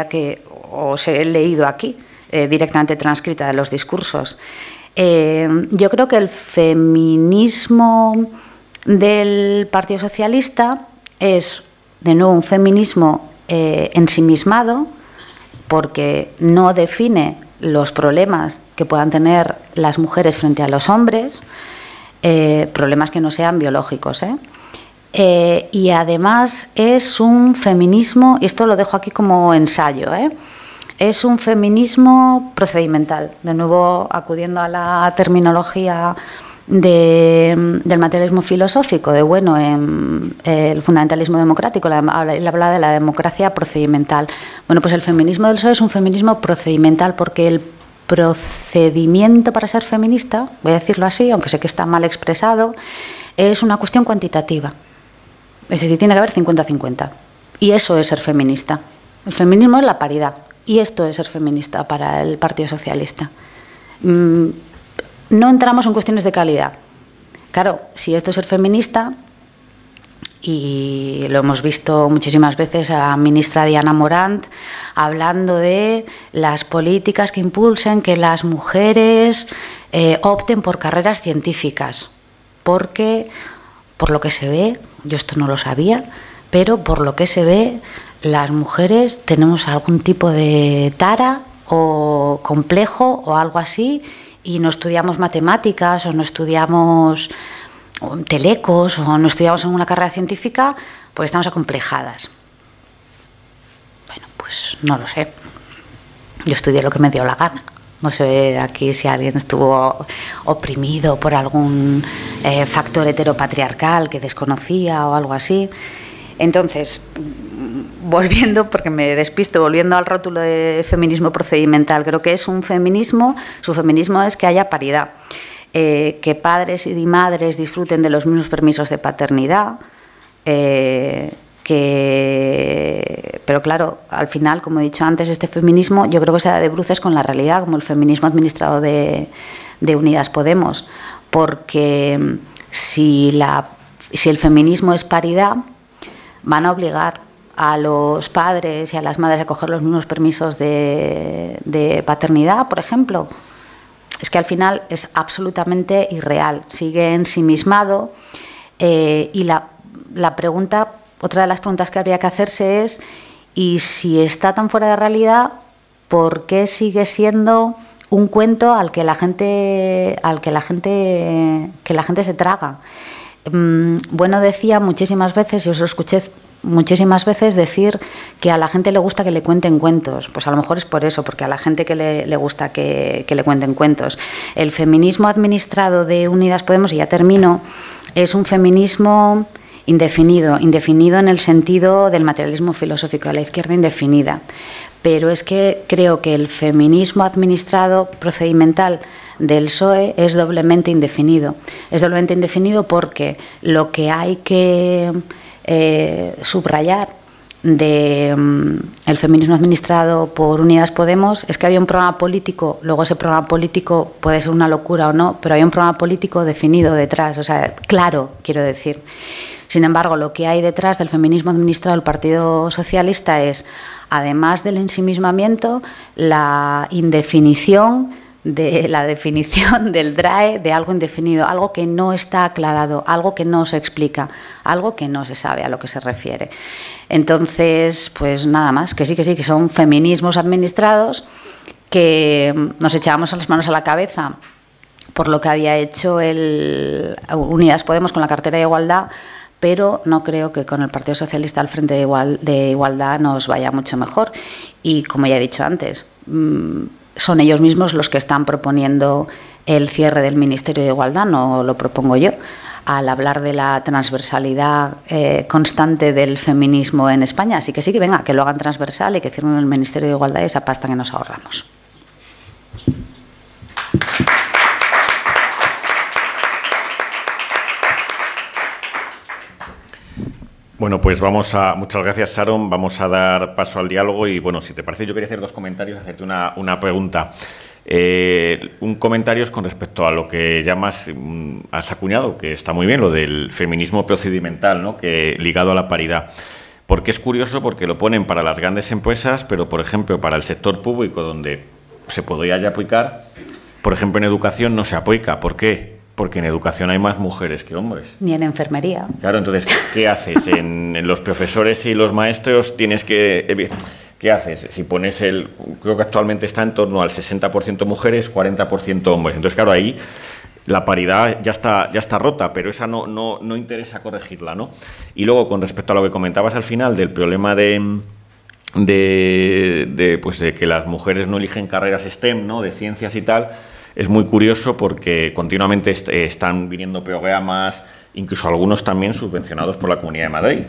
que os he leído aquí, directamente transcrita de los discursos. Yo creo que el feminismo del Partido Socialista es, de nuevo, un feminismo ensimismado, porque no define los problemas que puedan tener las mujeres frente a los hombres, problemas que no sean biológicos, y además es un feminismo, y esto lo dejo aquí como ensayo, es un feminismo procedimental, de nuevo acudiendo a la terminología del materialismo filosófico, el fundamentalismo democrático, él habla de la democracia procedimental. Bueno, pues el feminismo del PSOE es un feminismo procedimental, porque el procedimiento para ser feminista, voy a decirlo así, aunque sé que está mal expresado, es una cuestión cuantitativa. Es decir, tiene que haber 50-50. Y eso es ser feminista. El feminismo es la paridad. Y esto es ser feminista para el Partido Socialista. No entramos en cuestiones de calidad. Claro, si esto es ser feminista, y lo hemos visto muchísimas veces a la ministra Diana Morant hablando de las políticas que impulsen que las mujeres opten por carreras científicas, porque por lo que se ve, yo esto no lo sabía, pero por lo que se ve, las mujeres tenemos algún tipo de tara o complejo o algo así, y no estudiamos matemáticas o no estudiamos telecos o no estudiamos en una carrera científica porque estamos acomplejadas. Bueno, pues no lo sé. Yo estudié lo que me dio la gana. No sé aquí si alguien estuvo oprimido por algún factor heteropatriarcal que desconocía o algo así. Entonces, volviendo, porque me despisto, volviendo al rótulo de feminismo procedimental, creo que es un feminismo, su feminismo es que haya paridad. Que padres y madres disfruten de los mismos permisos de paternidad, pero claro, al final, como he dicho antes, este feminismo yo creo que se da de bruces con la realidad, como el feminismo administrado de Unidas Podemos, porque si el feminismo es paridad, van a obligar a los padres y a las madres a coger los mismos permisos de paternidad, por ejemplo. Es que al final es absolutamente irreal, sigue ensimismado y la pregunta, otra de las preguntas que habría que hacerse es, y si está tan fuera de realidad, ¿por qué sigue siendo un cuento al que la gente se traga? Bueno, decía muchísimas veces, y os lo escuché muchísimas veces decir que a la gente le gusta que le cuenten cuentos. Pues a lo mejor es por eso, porque a la gente que le gusta que le cuenten cuentos. El feminismo administrado de Unidas Podemos, y ya termino, es un feminismo indefinido en el sentido del materialismo filosófico, de la izquierda indefinida. Pero es que creo que el feminismo administrado procedimental del PSOE es doblemente indefinido. Es doblemente indefinido porque lo que hay que subrayar del feminismo administrado por Unidas Podemos es que había un programa político, luego ese programa político puede ser una locura o no, pero había un programa político definido detrás, o sea, claro, quiero decir. Sin embargo, lo que hay detrás del feminismo administrado del Partido Socialista es, además del ensimismamiento, la indefinición del DRAE de algo indefinido, algo que no está aclarado, algo que no se explica, algo que no se sabe a lo que se refiere. Entonces, pues nada más, que sí, que son feminismos administrados, que nos echábamos las manos a la cabeza por lo que había hecho Unidas Podemos con la cartera de igualdad, pero no creo que con el Partido Socialista al frente de igualdad nos vaya mucho mejor. Y como ya he dicho antes, son ellos mismos los que están proponiendo el cierre del Ministerio de Igualdad, no lo propongo yo, al hablar de la transversalidad constante del feminismo en España. Así que sí, que venga, que lo hagan transversal y que cierren el Ministerio de Igualdad y esa pasta que nos ahorramos. Bueno, pues muchas gracias, Sharon, vamos a dar paso al diálogo y, bueno, si te parece, yo quería hacer dos comentarios, hacerte una pregunta. Un comentario es con respecto a lo que llamas, has acuñado, que está muy bien, lo del feminismo procedimental, ¿no?, que ligado a la paridad. Porque es curioso, porque lo ponen para las grandes empresas, pero, por ejemplo, para el sector público, donde se podría ya aplicar, por ejemplo, en educación no se aplica. ¿Por qué? Porque en educación hay más mujeres que hombres. Ni en enfermería. Claro, entonces, ¿qué haces? En los profesores y los maestros tienes que... ¿Qué haces? Si pones creo que actualmente está en torno al 60% mujeres, 40% hombres. Entonces, claro, ahí la paridad ya está rota, pero esa no interesa corregirla, ¿no? Y luego, con respecto a lo que comentabas al final del problema de que las mujeres no eligen carreras STEM, ¿no?, de ciencias y tal, es muy curioso porque continuamente están viniendo programas, incluso algunos también subvencionados por la Comunidad de Madrid,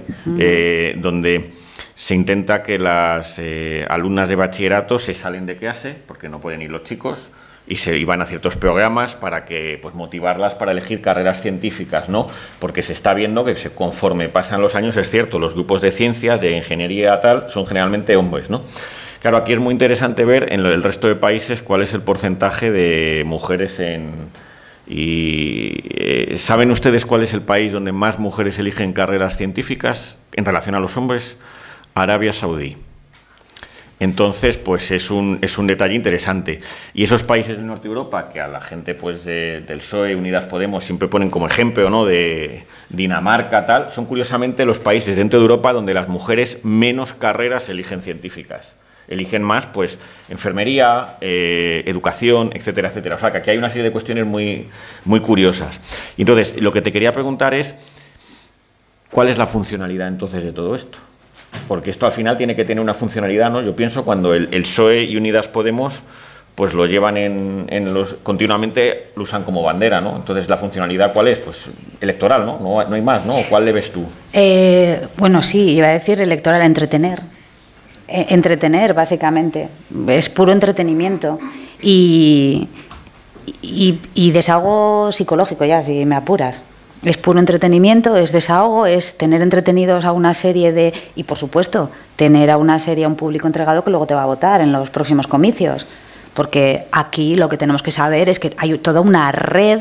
donde se intenta que las alumnas de bachillerato se salen de clase, porque no pueden ir los chicos, y van a ciertos programas para que, pues, motivarlas para elegir carreras científicas, ¿no? Porque se está viendo que conforme pasan los años, es cierto, los grupos de ciencias, de ingeniería tal, son generalmente hombres, ¿no? Claro, aquí es muy interesante ver en el resto de países cuál es el porcentaje de mujeres ¿saben ustedes cuál es el país donde más mujeres eligen carreras científicas en relación a los hombres? Arabia Saudí. Entonces, pues es un detalle interesante. Y esos países del norte de Europa, que a la gente pues del PSOE, Unidas Podemos, siempre ponen como ejemplo, ¿no?, de Dinamarca, tal, son curiosamente los países dentro de Europa donde las mujeres menos carreras eligen científicas. Eligen más, pues, enfermería, educación, etcétera, etcétera. O sea, que aquí hay una serie de cuestiones muy, muy curiosas. Y entonces, lo que te quería preguntar es, ¿cuál es la funcionalidad entonces de todo esto? Porque esto al final tiene que tener una funcionalidad, ¿no? Yo pienso cuando el PSOE y Unidas Podemos pues lo llevan continuamente, lo usan como bandera, ¿no? Entonces, ¿la funcionalidad cuál es? Pues electoral, ¿no? No hay más, ¿no? ¿Cuál le ves tú? Bueno, sí, iba a decir electoral, entretener. Entretener, básicamente. Es puro entretenimiento. Y desahogo psicológico, ya, si me apuras. Es puro entretenimiento, es desahogo, es tener entretenidos a una serie y, por supuesto, tener a una serie, a un público entregado que luego te va a votar en los próximos comicios. Porque aquí lo que tenemos que saber es que hay toda una red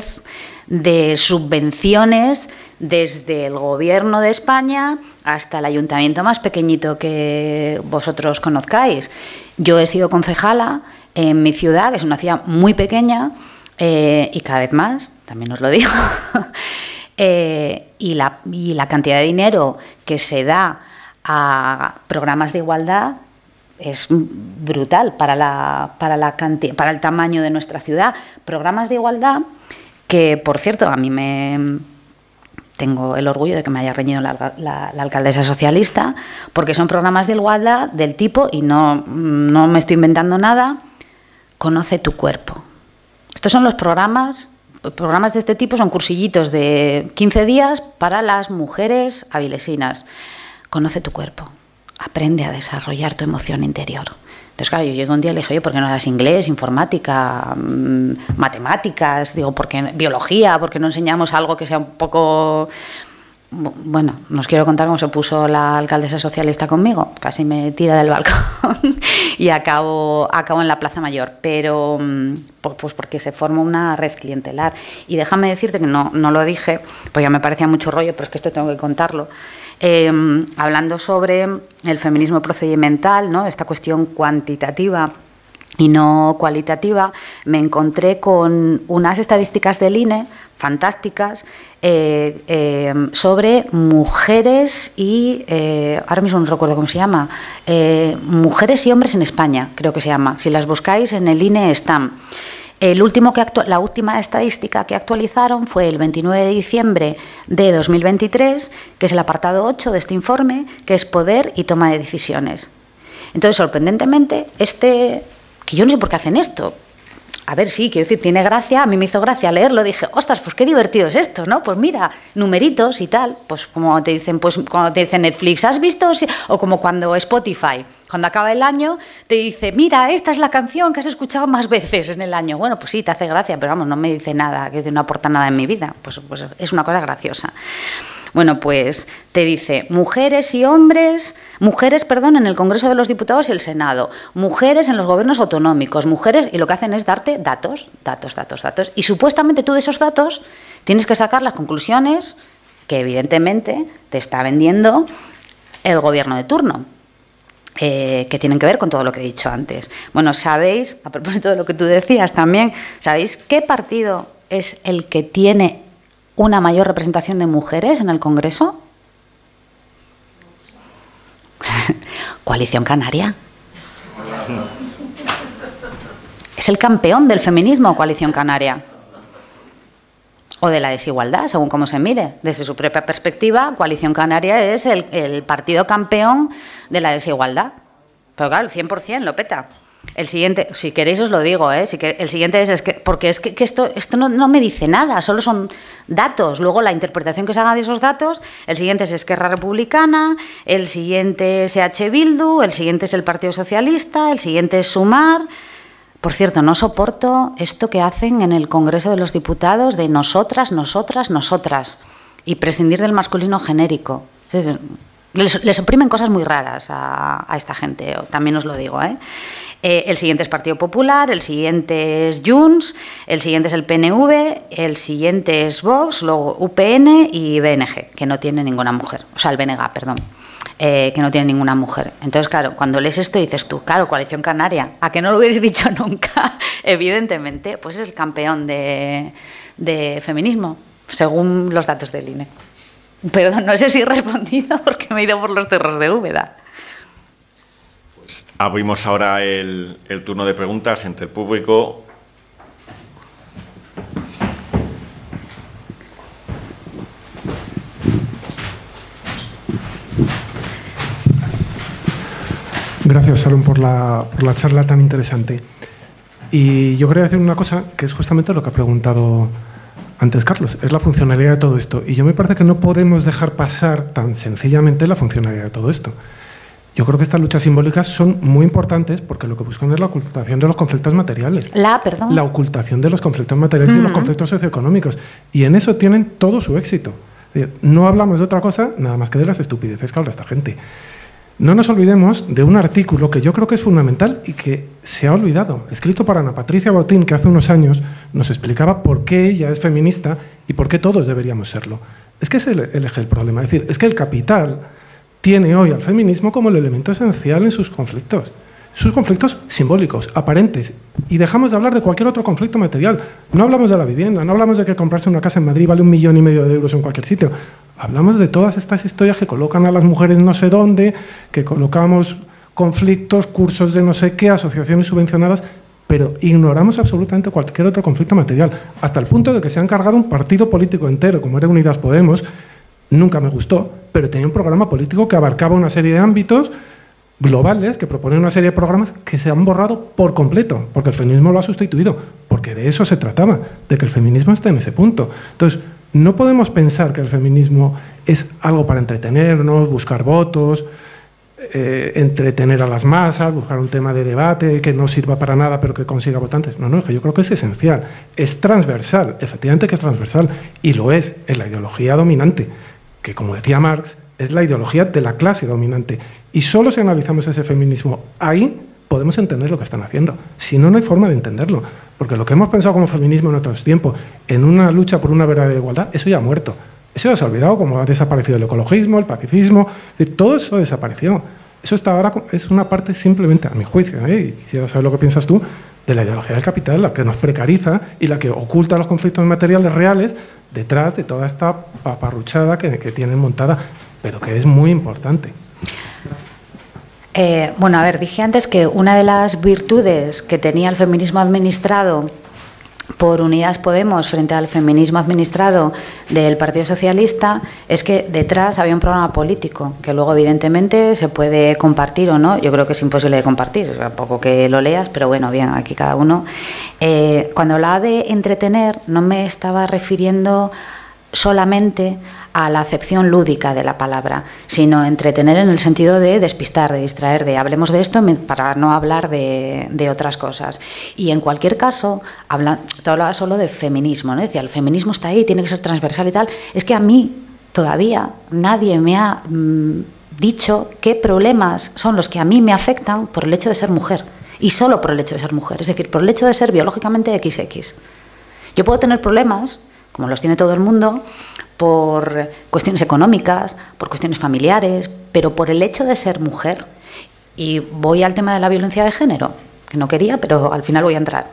de subvenciones desde el Gobierno de España hasta el ayuntamiento más pequeñito que vosotros conozcáis. Yo he sido concejala en mi ciudad, que es una ciudad muy pequeña, y cada vez más, también os lo digo, y la cantidad de dinero que se da a programas de igualdad es brutal para el tamaño de nuestra ciudad. Programas de igualdad que, por cierto, a mí tengo el orgullo de que me haya reñido la alcaldesa socialista, porque son programas de igualdad del tipo, y no me estoy inventando nada, Conoce tu cuerpo. Estos son los programas de este tipo, son cursillitos de 15 días para las mujeres avilesinas. Conoce tu cuerpo. Aprende a desarrollar tu emoción interior. Entonces, claro, yo llegué un día y le dije, oye, ¿por qué no das inglés, informática, matemáticas, biología? ¿Por qué no enseñamos algo que sea un poco...? Bueno, no os quiero contar cómo se puso la alcaldesa socialista conmigo. Casi me tira del balcón y acabo en la Plaza Mayor. Pero, pues porque se forma una red clientelar. Y déjame decirte que no lo dije, pues ya me parecía mucho rollo, pero es que esto tengo que contarlo. Hablando sobre el feminismo procedimental, ¿no?, esta cuestión cuantitativa y no cualitativa, me encontré con unas estadísticas del INE fantásticas sobre mujeres y, ahora mismo no recuerdo cómo se llama, mujeres y hombres en España, creo que se llama. Si las buscáis en el INE están. La última estadística que actualizaron fue el 29 de diciembre de 2023, que es el apartado 8 de este informe, que es poder y toma de decisiones. Entonces, sorprendentemente, que yo no sé por qué hacen esto. A ver, sí, quiero decir, tiene gracia, a mí me hizo gracia leerlo, dije, ostras, pues qué divertido es esto, ¿no? Pues mira, numeritos y tal, pues como te dicen, cuando te dice Netflix, ¿has visto? O como cuando Spotify, cuando acaba el año, te dice, mira, esta es la canción que has escuchado más veces en el año. Bueno, pues sí, te hace gracia, pero vamos, no me dice nada, que no aporta nada en mi vida, pues es una cosa graciosa. Bueno, pues te dice mujeres, en el Congreso de los Diputados y el Senado, mujeres en los gobiernos autonómicos, mujeres, y lo que hacen es darte datos. Y supuestamente tú de esos datos tienes que sacar las conclusiones que evidentemente te está vendiendo el gobierno de turno. Que tienen que ver con todo lo que he dicho antes. Bueno, sabéis, a propósito de lo que tú decías también, ¿sabéis qué partido es el que tiene una mayor representación de mujeres en el Congreso? Coalición Canaria. Es el campeón del feminismo, Coalición Canaria. O de la desigualdad, según cómo se mire. Desde su propia perspectiva, Coalición Canaria es el partido campeón de la desigualdad. Pero claro, el 100% lo peta. El siguiente, si queréis os lo digo, el siguiente porque esto no me dice nada, solo son datos. Luego la interpretación que se haga de esos datos, el siguiente es Esquerra Republicana, el siguiente es EH Bildu, el siguiente es el Partido Socialista, el siguiente es Sumar. Por cierto, no soporto esto que hacen en el Congreso de los Diputados de nosotras, y prescindir del masculino genérico. Les oprimen cosas muy raras a esta gente, también os lo digo, ¿eh? El siguiente es Partido Popular, el siguiente es Junts, el siguiente es el PNV, el siguiente es Vox, luego UPN y BNG, que no tiene ninguna mujer. O sea, el BNG, perdón, que no tiene ninguna mujer. Entonces, claro, cuando lees esto dices tú, claro, Coalición Canaria, ¿a que no lo hubierais dicho nunca? Evidentemente, pues es el campeón de feminismo, según los datos del INE. Perdón, no sé si he respondido porque me he ido por los cerros de Úbeda. Abrimos ahora el turno de preguntas entre el público. Gracias, Salón, por la charla tan interesante. Y yo quería decir una cosa que es justamente lo que ha preguntado antes Carlos, es la funcionalidad de todo esto. Y yo me parece que no podemos dejar pasar tan sencillamente la funcionalidad de todo esto. Yo creo que estas luchas simbólicas son muy importantes porque lo que buscan es la ocultación de los conflictos materiales. La ocultación de los conflictos materiales y los conflictos socioeconómicos. Y en eso tienen todo su éxito. Es decir, no hablamos de otra cosa nada más que de las estupideces que habla esta gente. No nos olvidemos de un artículo que yo creo que es fundamental y que se ha olvidado, escrito por Ana Patricia Botín, que hace unos años nos explicaba por qué ella es feminista y por qué todos deberíamos serlo. Es que es el eje del problema. Es decir, es que el capital tiene hoy al feminismo como el elemento esencial en sus conflictos simbólicos, aparentes, y dejamos de hablar de cualquier otro conflicto material. No hablamos de la vivienda, no hablamos de que comprarse una casa en Madrid vale 1,5 millones de euros en cualquier sitio. Hablamos de todas estas historias que colocan a las mujeres no sé dónde, que colocamos conflictos, cursos de no sé qué, asociaciones subvencionadas, pero ignoramos absolutamente cualquier otro conflicto material, hasta el punto de que se han cargado un partido político entero, como era Unidas Podemos. Nunca me gustó, pero tenía un programa político que abarcaba una serie de ámbitos globales, que proponen una serie de programas que se han borrado por completo, porque el feminismo lo ha sustituido, porque de eso se trataba, de que el feminismo esté en ese punto. Entonces, no podemos pensar que el feminismo es algo para entretenernos, buscar votos, entretener a las masas, buscar un tema de debate que no sirva para nada pero que consiga votantes. No, es que yo creo que es esencial, es transversal, efectivamente que es transversal, y lo es en la ideología dominante, que como decía Marx, es la ideología de la clase dominante. Y solo si analizamos ese feminismo ahí, podemos entender lo que están haciendo. Si no, no hay forma de entenderlo. Porque lo que hemos pensado como feminismo en otros tiempos, en una lucha por una verdadera igualdad, eso ya ha muerto. Eso ya se ha olvidado, como ha desaparecido el ecologismo, el pacifismo, es decir, todo eso desapareció. Eso está ahora, es una parte simplemente, a mi juicio, y quisiera saber lo que piensas tú, de la ideología del capital, la que nos precariza y la que oculta los conflictos materiales reales detrás de toda esta paparruchada que tienen montada, pero que es muy importante. Bueno, a ver, dije antes que una de las virtudes que tenía el feminismo administrado por Unidas Podemos frente al feminismo administrado del Partido Socialista es que detrás había un programa político que luego evidentemente se puede compartir o no. Yo creo que es imposible de compartir, es poco que lo leas, pero bueno, bien, aquí cada uno. Cuando hablaba de entretener no me estaba refiriendo solamente a la acepción lúdica de la palabra, sino entretener en el sentido de despistar, de distraer, de hablemos de esto para no hablar de otras cosas. Y en cualquier caso, tú hablabas solo de feminismo, ¿no? Decía, el feminismo está ahí, tiene que ser transversal y tal. Es que a mí todavía nadie me ha dicho qué problemas son los que a mí me afectan por el hecho de ser mujer, y solo por el hecho de ser mujer, es decir, por el hecho de ser biológicamente XX. Yo puedo tener problemas, como los tiene todo el mundo, por cuestiones económicas, por cuestiones familiares, pero por el hecho de ser mujer. Y voy al tema de la violencia de género, que no quería, pero al final voy a entrar.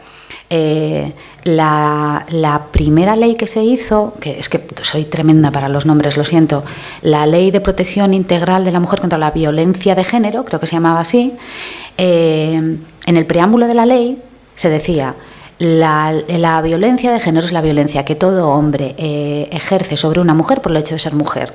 La primera ley que se hizo, que es que soy tremenda para los nombres, lo siento, la Ley de Protección Integral de la Mujer contra la Violencia de Género, creo que se llamaba así, en el preámbulo de la ley se decía: la violencia de género es la violencia que todo hombre ejerce sobre una mujer por el hecho de ser mujer.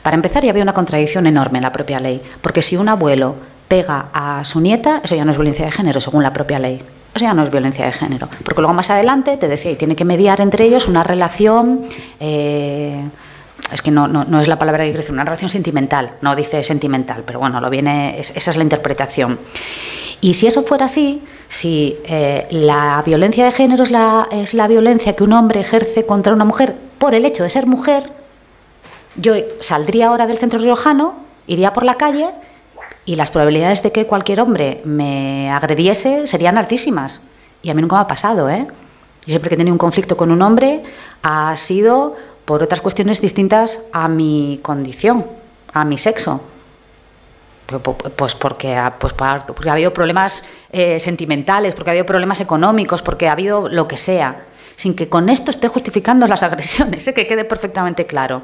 Para empezar, ya había una contradicción enorme en la propia ley, porque si un abuelo pega a su nieta, eso ya no es violencia de género, según la propia ley. Eso ya no es violencia de género, porque luego más adelante te decía, y tiene que mediar entre ellos una relación, es que no es la palabra que quiero decir, una relación sentimental, no dice sentimental, pero bueno, esa es la interpretación. Y si eso fuera así, si la violencia de género es la violencia que un hombre ejerce contra una mujer por el hecho de ser mujer, yo saldría ahora del centro riojano iría por la calle y las probabilidades de que cualquier hombre me agrediese serían altísimas. Y a mí nunca me ha pasado, ¿eh? Yo siempre que he tenido un conflicto con un hombre ha sido por otras cuestiones distintas a mi condición, a mi sexo. Pues porque ha habido problemas sentimentales, porque ha habido problemas económicos, porque ha habido lo que sea, sin que con esto esté justificando las agresiones, que quede perfectamente claro.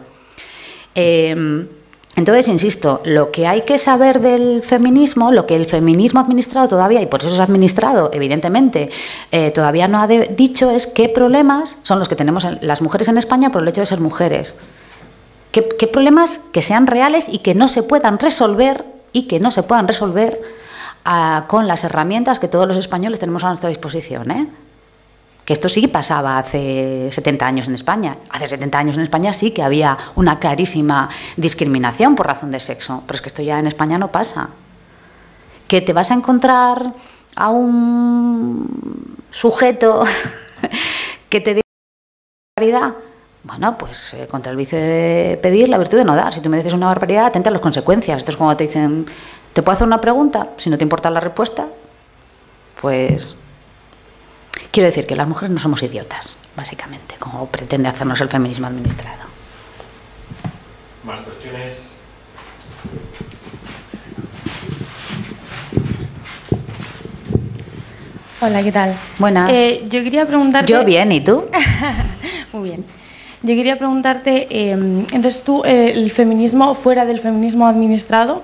Entonces, insisto, lo que hay que saber del feminismo, lo que el feminismo ha administrado todavía, y por eso se ha administrado, evidentemente, todavía no ha dicho es qué problemas son los que tenemos las mujeres en España por el hecho de ser mujeres. ¿Qué problemas que sean reales y que no se puedan resolver con las herramientas que todos los españoles tenemos a nuestra disposición, ¿eh? Que esto sí pasaba hace 70 años en España. Hace 70 años en España sí que había una clarísima discriminación por razón de sexo, pero es que esto ya en España no pasa. Que te vas a encontrar a un sujeto que te diga barbaridad. Bueno, pues contra el vicio de pedir, la virtud de no dar. Si tú me dices una barbaridad, atenta a las consecuencias. Esto es como te dicen, ¿te puedo hacer una pregunta? Si no te importa la respuesta, pues... Quiero decir que las mujeres no somos idiotas, básicamente, como pretende hacernos el feminismo administrado. ¿Más cuestiones? Hola, ¿qué tal? Buenas. Yo quería preguntarte... Yo bien, ¿y tú? Muy bien. Yo quería preguntarte, entonces tú, el feminismo, fuera del feminismo administrado,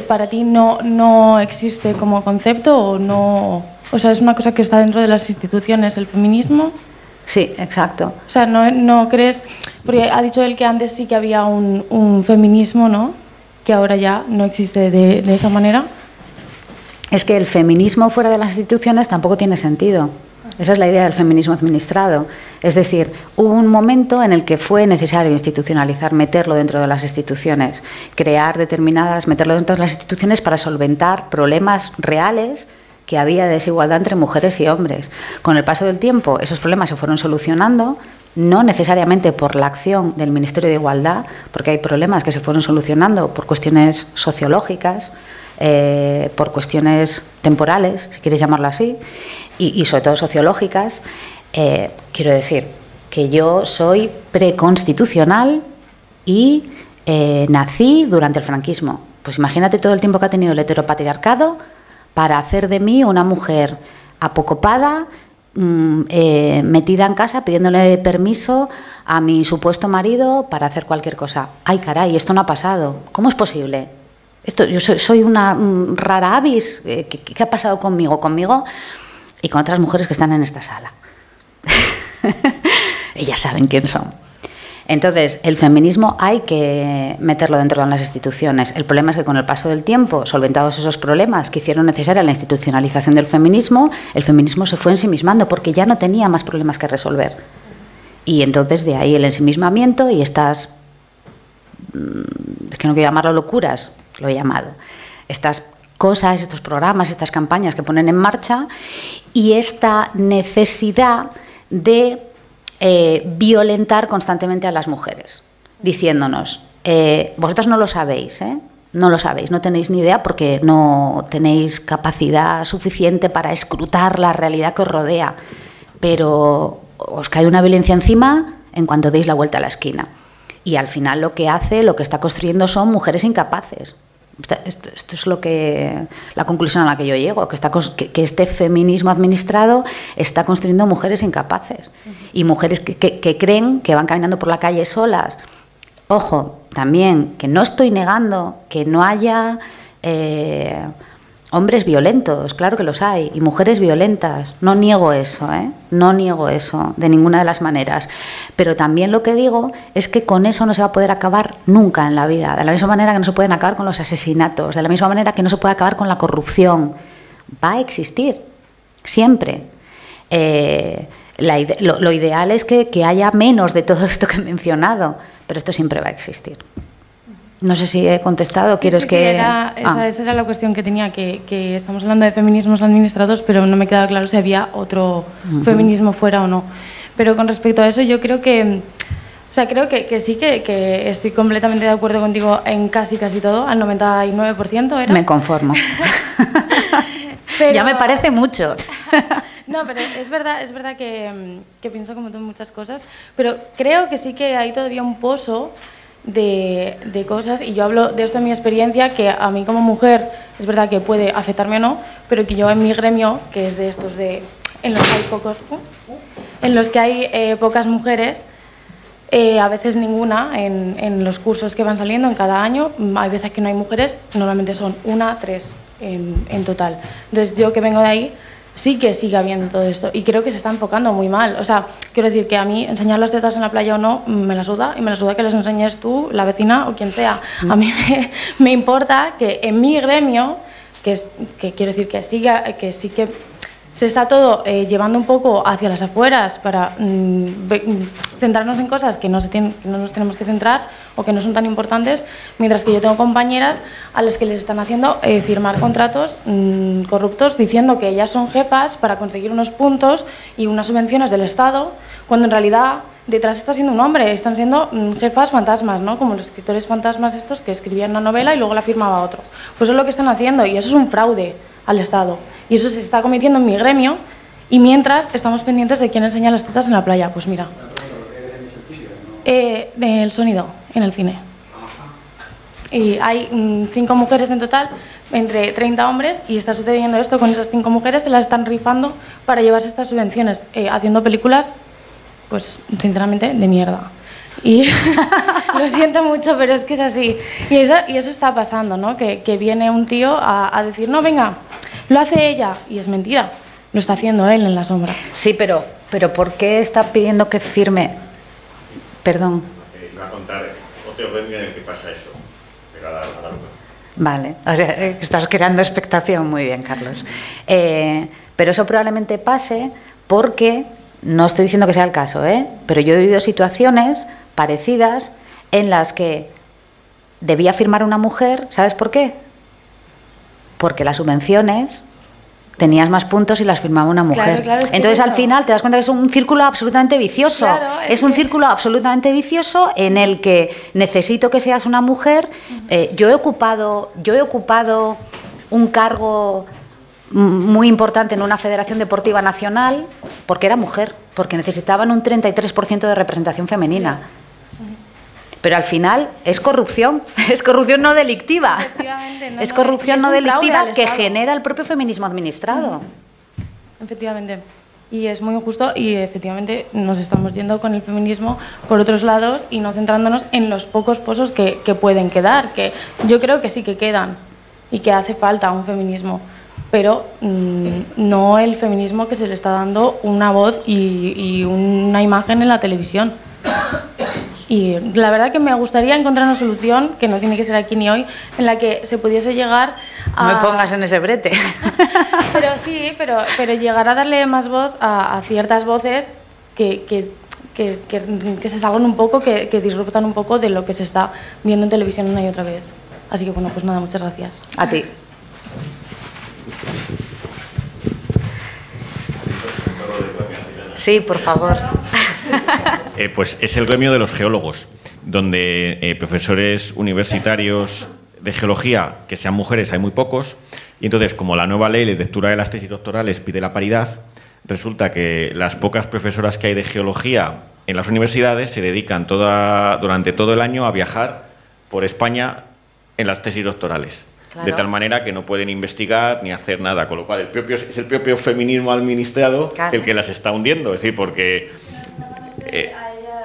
¿para ti no existe como concepto o no...? O sea, ¿es una cosa que está dentro de las instituciones, el feminismo? Sí, exacto. O sea, ¿no crees...? Porque ha dicho él que antes sí que había un feminismo, ¿no? Que ahora ya no existe de esa manera. Es que el feminismo fuera de las instituciones tampoco tiene sentido. Esa es la idea del feminismo administrado. Es decir, hubo un momento en el que fue necesario institucionalizar, meterlo dentro de las instituciones, meterlo dentro de las instituciones para solventar problemas reales que había de desigualdad entre mujeres y hombres. Con el paso del tiempo, esos problemas se fueron solucionando, no necesariamente por la acción del Ministerio de Igualdad, porque hay problemas que se fueron solucionando por cuestiones sociológicas, por cuestiones temporales, si quieres llamarlo así, y sobre todo sociológicas. Quiero decir que yo soy preconstitucional y nací durante el franquismo. Pues imagínate todo el tiempo que ha tenido el heteropatriarcado para hacer de mí una mujer apocopada, metida en casa pidiéndole permiso a mi supuesto marido para hacer cualquier cosa. ¡Ay, caray! Esto no ha pasado. ¿Cómo es posible? Yo soy una rara avis. ¿Qué ha pasado conmigo y con otras mujeres que están en esta sala? Ellas saben quién son. Entonces, el feminismo hay que meterlo dentro de las instituciones. El problema es que con el paso del tiempo, solventados esos problemas que hicieron necesaria la institucionalización del feminismo, el feminismo se fue ensimismando porque ya no tenía más problemas que resolver. Y entonces de ahí el ensimismamiento y estas, es que no quiero llamarlo locuras, lo he llamado, estas cosas, estos programas, estas campañas que ponen en marcha y esta necesidad de violentar constantemente a las mujeres, diciéndonos, vosotras no lo sabéis, no lo sabéis, no tenéis ni idea porque no tenéis capacidad suficiente para escrutar la realidad que os rodea, pero os cae una violencia encima en cuanto deis la vuelta a la esquina. Y al final lo que está construyendo son mujeres incapaces. Esto es la conclusión a la que yo llego, que este feminismo administrado está construyendo mujeres incapaces y mujeres que creen que van caminando por la calle solas. Ojo, también, que no estoy negando que no haya hombres violentos, claro que los hay, y mujeres violentas, no niego eso, no niego eso de ninguna de las maneras, pero también lo que digo es que con eso no se va a poder acabar nunca en la vida, de la misma manera que no se pueden acabar con los asesinatos, de la misma manera que no se puede acabar con la corrupción, va a existir, siempre. Lo ideal es que haya menos de todo esto que he mencionado, pero esto siempre va a existir. No sé si he contestado, ¿quieres que...? Esa era la cuestión que tenía, que estamos hablando de feminismos administrados, pero no me quedaba claro si había otro feminismo fuera o no. Pero con respecto a eso, yo creo que, o O sea, creo que sí que estoy completamente de acuerdo contigo en casi todo, al 99% era. Me conformo. Pero... Ya me parece mucho. No, pero es verdad que pienso como tú en muchas cosas, pero creo que sí que hay todavía un pozo de cosas, y yo hablo de esto en mi experiencia, que a mí como mujer es verdad que puede afectarme o no, pero que yo en mi gremio, que es de estos en los que hay pocas mujeres, a veces ninguna en los cursos que van saliendo en cada año, hay veces que no hay mujeres, normalmente son 1, 3 en total. Entonces yo que vengo de ahí, sí que sigue habiendo todo esto y creo que se está enfocando muy mal. O sea, quiero decir que a mí enseñar las tetas en la playa o no me la suda, y me la suda que les enseñes tú, la vecina o quien sea. A mí me importa que en mi gremio, que quiero decir que sí que se está todo llevando un poco hacia las afueras para centrarnos en cosas que no nos tenemos que centrar o que no son tan importantes, mientras que yo tengo compañeras a las que les están haciendo firmar contratos corruptos diciendo que ellas son jefas para conseguir unos puntos y unas subvenciones del Estado, cuando en realidad detrás está siendo un hombre, están siendo jefas fantasmas, ¿no? Como los escritores fantasmas estos que escribían una novela y luego la firmaba otro. Pues eso es lo que están haciendo y eso es un fraude al Estado. Y eso se está cometiendo en mi gremio, y mientras estamos pendientes de quién enseña las tetas en la playa. Pues mira, del sonido, en el cine. Y hay 5 mujeres en total, entre 30 hombres, y está sucediendo esto con esas 5 mujeres, se las están rifando para llevarse estas subvenciones, haciendo películas, pues sinceramente, de mierda. Y lo siento mucho, pero es que es así. Y eso está pasando, ¿no? Que viene un tío a decir, no, venga, lo hace ella, y es mentira, lo está haciendo él en la sombra. Sí, pero ¿por qué está pidiendo que firme? Perdón. Va a contar otro gremio en el que pasa eso, pero a la Vale, o sea, estás creando expectación, muy bien, Carlos. Pero eso probablemente pase porque, no estoy diciendo que sea el caso, pero yo he vivido situaciones parecidas en las que debía firmar una mujer, ¿sabes por qué? Porque las subvenciones tenías más puntos y las firmaba una mujer. Claro, es que entonces es al final te das cuenta que es un círculo absolutamente vicioso. Claro, es un círculo absolutamente vicioso en el que necesito que seas una mujer. Yo he ocupado un cargo muy importante en una federación deportiva nacional porque era mujer, porque necesitaban un 33% de representación femenina. Pero al final es corrupción no delictiva. No, es corrupción no delictiva que Estado. genera el propio feminismo administrado. Efectivamente. Y es muy injusto, y efectivamente nos estamos yendo con el feminismo por otros lados y no centrándonos en los pocos pozos que pueden quedar, que yo creo que sí que quedan y que hace falta un feminismo, pero no el feminismo que se le está dando una voz y una imagen en la televisión. Y la verdad que me gustaría encontrar una solución, que no tiene que ser aquí ni hoy, en la que se pudiese llegar a... No me pongas en ese brete. Pero sí, pero llegar a darle más voz a ciertas voces que se salgan un poco, que disruptan un poco de lo que se está viendo en televisión una y otra vez. Así que bueno, pues nada, muchas gracias. A ti. Sí, por favor. Pues es el gremio de los geólogos, donde profesores universitarios de geología que sean mujeres hay muy pocos, y entonces, como la nueva ley de lectura de las tesis doctorales pide la paridad, resulta que las pocas profesoras que hay de geología en las universidades se dedican durante todo el año a viajar por España en las tesis doctorales. Claro. De tal manera que no pueden investigar ni hacer nada, con lo cual es el propio feminismo administrado, claro, el que las está hundiendo. Es decir, porque...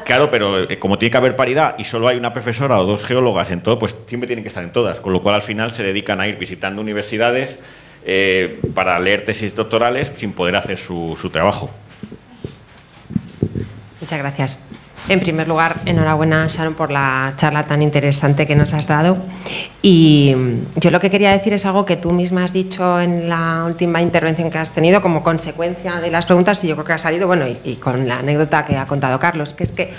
claro, pero como tiene que haber paridad y solo hay una profesora o 2 geólogas en todo, pues siempre tienen que estar en todas, con lo cual al final se dedican a ir visitando universidades para leer tesis doctorales sin poder hacer su trabajo. Muchas gracias. En primer lugar, enhorabuena, Sharon, por la charla tan interesante que nos has dado. Y yo lo que quería decir es algo que tú misma has dicho en la última intervención que has tenido como consecuencia de las preguntas, y yo creo que ha salido, bueno, y con la anécdota que ha contado Carlos, que es que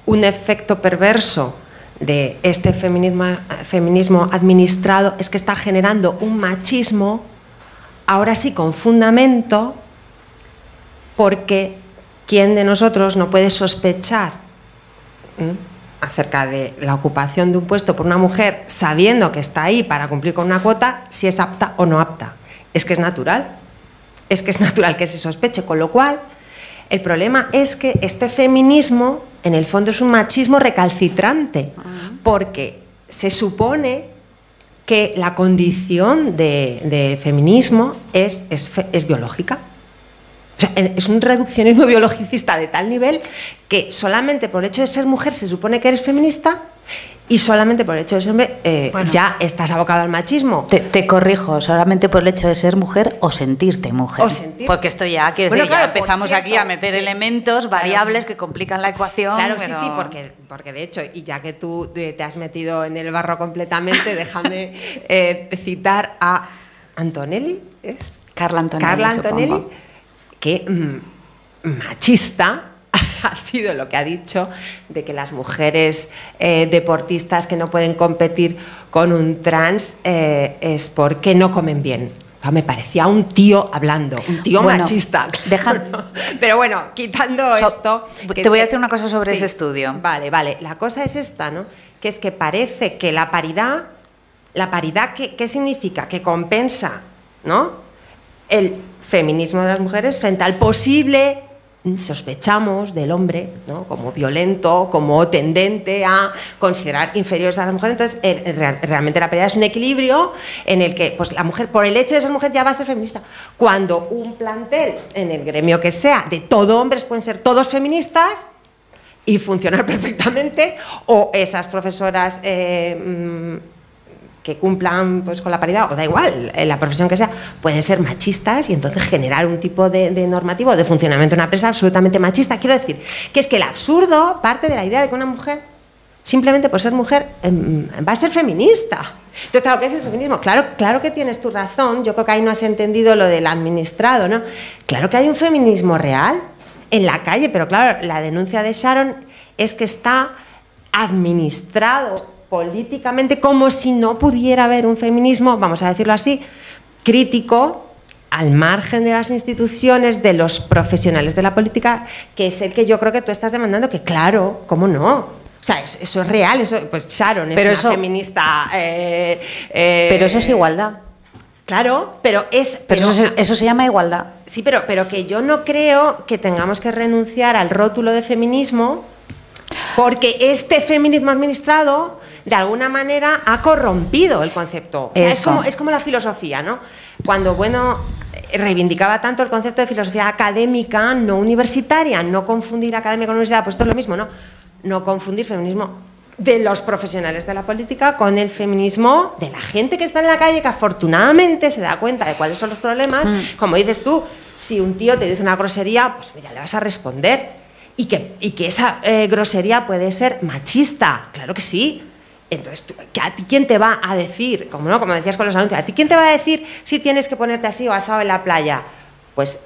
un efecto perverso de este feminismo administrado es que está generando un machismo, ahora sí con fundamento, porque ¿quién de nosotros no puede sospechar acerca de la ocupación de un puesto por una mujer sabiendo que está ahí para cumplir con una cuota, si es apta o no apta. Es que es natural. Es que es natural que se sospeche, con lo cual el problema es que este feminismo en el fondo es un machismo recalcitrante, porque se supone que la condición de feminismo es biológica. O sea, es un reduccionismo biologicista de tal nivel que solamente por el hecho de ser mujer se supone que eres feminista y solamente por el hecho de ser hombre ya estás abocado al machismo. Te corrijo, solamente por el hecho de ser mujer o sentirte mujer. Porque esto ya, quiero decir, ya empezamos aquí a meter elementos, variables que complican la ecuación. Claro, pero... sí, porque de hecho, y ya que tú te has metido en el barro completamente, déjame citar a Antonelli, ¿es? Carla Antonelli, que machista ha sido lo que ha dicho de que las mujeres deportistas que no pueden competir con un trans es porque no comen bien. Me parecía un tío hablando, un tío machista. Pero bueno, quitando esto... Te voy a decir una cosa sobre ese estudio. Vale. La cosa es esta, ¿no? Que es que parece que la paridad, ¿qué significa? Que compensa, ¿no?, el feminismo de las mujeres frente al posible, sospechamos, del hombre, ¿no?, como violento, como tendente a considerar inferiores a las mujeres. Entonces, realmente la paridad es un equilibrio en el que pues, la mujer, por el hecho de ser mujer, ya va a ser feminista. Cuando un plantel, en el gremio que sea, de todo hombres, pueden ser todos feministas y funcionar perfectamente, o esas profesoras que cumplan pues, con la paridad, o da igual, en la profesión que sea, pueden ser machistas y entonces generar un tipo de normativo de funcionamiento de una empresa absolutamente machista. Quiero decir que es que el absurdo parte de la idea de que una mujer, simplemente por ser mujer, va a ser feminista. Entonces, claro, ¿qué es el feminismo? Claro que tienes tu razón, yo creo que ahí no has entendido lo del administrado, ¿no? Claro que hay un feminismo real en la calle, pero claro, la denuncia de Sharon es que está administrado políticamente como si no pudiera haber un feminismo, vamos a decirlo así, crítico, al margen de las instituciones, de los profesionales de la política, que es el que yo creo que tú estás demandando, que claro, ¿cómo no? O sea, eso es real, pues Sharon es una feminista... pero eso es igualdad. Claro, pero eso se llama igualdad. Sí, pero que yo no creo que tengamos que renunciar al rótulo de feminismo, porque este feminismo administrado de alguna manera ha corrompido el concepto. O sea, es como la filosofía, ¿no? Cuando, reivindicaba tanto el concepto de filosofía académica, no universitaria, no confundir academia con universidad, pues esto es lo mismo, ¿no? No confundir feminismo de los profesionales de la política con el feminismo de la gente que está en la calle, que afortunadamente se da cuenta de cuáles son los problemas. Como dices tú, si un tío te dice una grosería, pues ya le vas a responder. Y que esa grosería puede ser machista, claro que sí. Entonces, ¿a ti quién te va a decir? Como decías con los anuncios, ¿a ti quién te va a decir si tienes que ponerte así o asado en la playa? Pues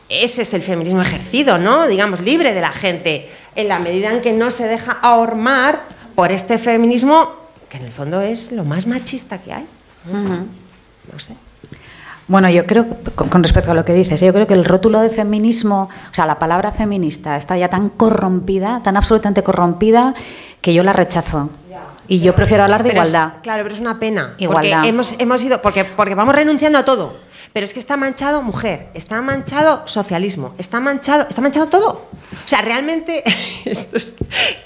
ese es el feminismo ejercido, ¿no? Digamos, libre de la gente, en la medida en que no se deja ahormar por este feminismo, que en el fondo es lo más machista que hay. No sé. Bueno, yo creo, con respecto a lo que dices, yo creo que el rótulo de feminismo, o sea, la palabra feminista está ya tan corrompida, tan absolutamente corrompida, que yo la rechazo. Y yo prefiero hablar de igualdad. Claro, pero es una pena. Igualdad. Porque hemos ido, porque vamos renunciando a todo. Pero es que está manchado mujer, está manchado socialismo, está manchado todo. O sea, realmente, esto es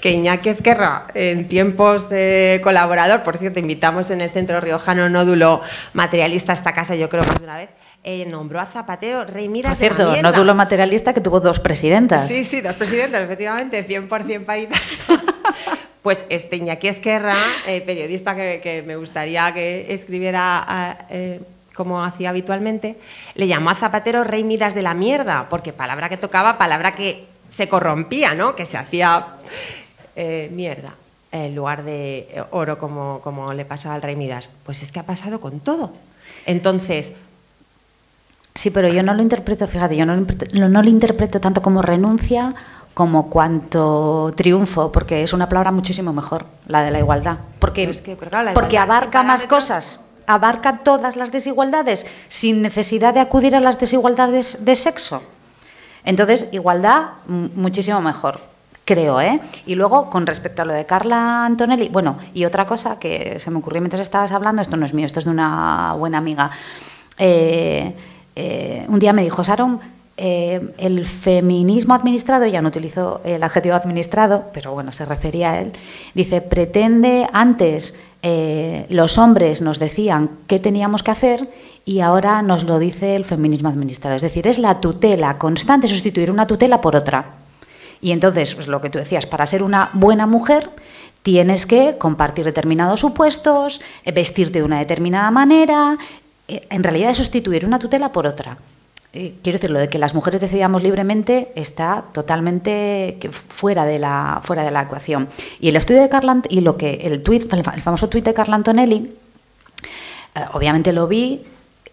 que Iñaki Ezquerra, en tiempos de colaborador, por cierto, invitamos en el Centro Riojano Nódulo Materialista a esta casa, yo creo más de una vez, nombró a Zapatero Rey Midas de la mierda. Nódulo Materialista que tuvo 2 presidentas. Sí, 2 presidentas, efectivamente, 100% paritaria. Pues Iñaki Ezquerra, periodista que me gustaría que escribiera como hacía habitualmente, le llamó a Zapatero Rey Midas de la mierda, porque palabra que tocaba, palabra que se corrompía, ¿no? Que se hacía mierda en lugar de oro como le pasaba al Rey Midas. Pues es que ha pasado con todo. Entonces... Sí, pero yo no lo interpreto, fíjate, yo no lo interpreto tanto como renuncia como cuanto triunfo, porque es una palabra muchísimo mejor, la de la igualdad. Porque abarca más cosas, abarca todas las desigualdades, sin necesidad de acudir a las desigualdades de sexo. Entonces, igualdad, muchísimo mejor. creo, ¿eh? Y luego, con respecto a lo de Carla Antonelli, bueno, y otra cosa que se me ocurrió mientras estabas hablando, esto no es mío, esto es de una buena amiga. Un día me dijo, Sharon, el feminismo administrado, ya no utilizó el adjetivo administrado, pero bueno, se refería a él, dice, pretende, antes los hombres nos decían qué teníamos que hacer y ahora nos lo dice el feminismo administrado. Es decir, es la tutela constante, sustituir una tutela por otra. Y entonces, pues lo que tú decías, para ser una buena mujer tienes que compartir determinados supuestos, vestirte de una determinada manera. En realidad es sustituir una tutela por otra. Quiero decir, lo de que las mujeres decidamos libremente está totalmente fuera de la ecuación. Y el estudio de Carla, y lo que el famoso tuit de Carla Antonelli, obviamente lo vi,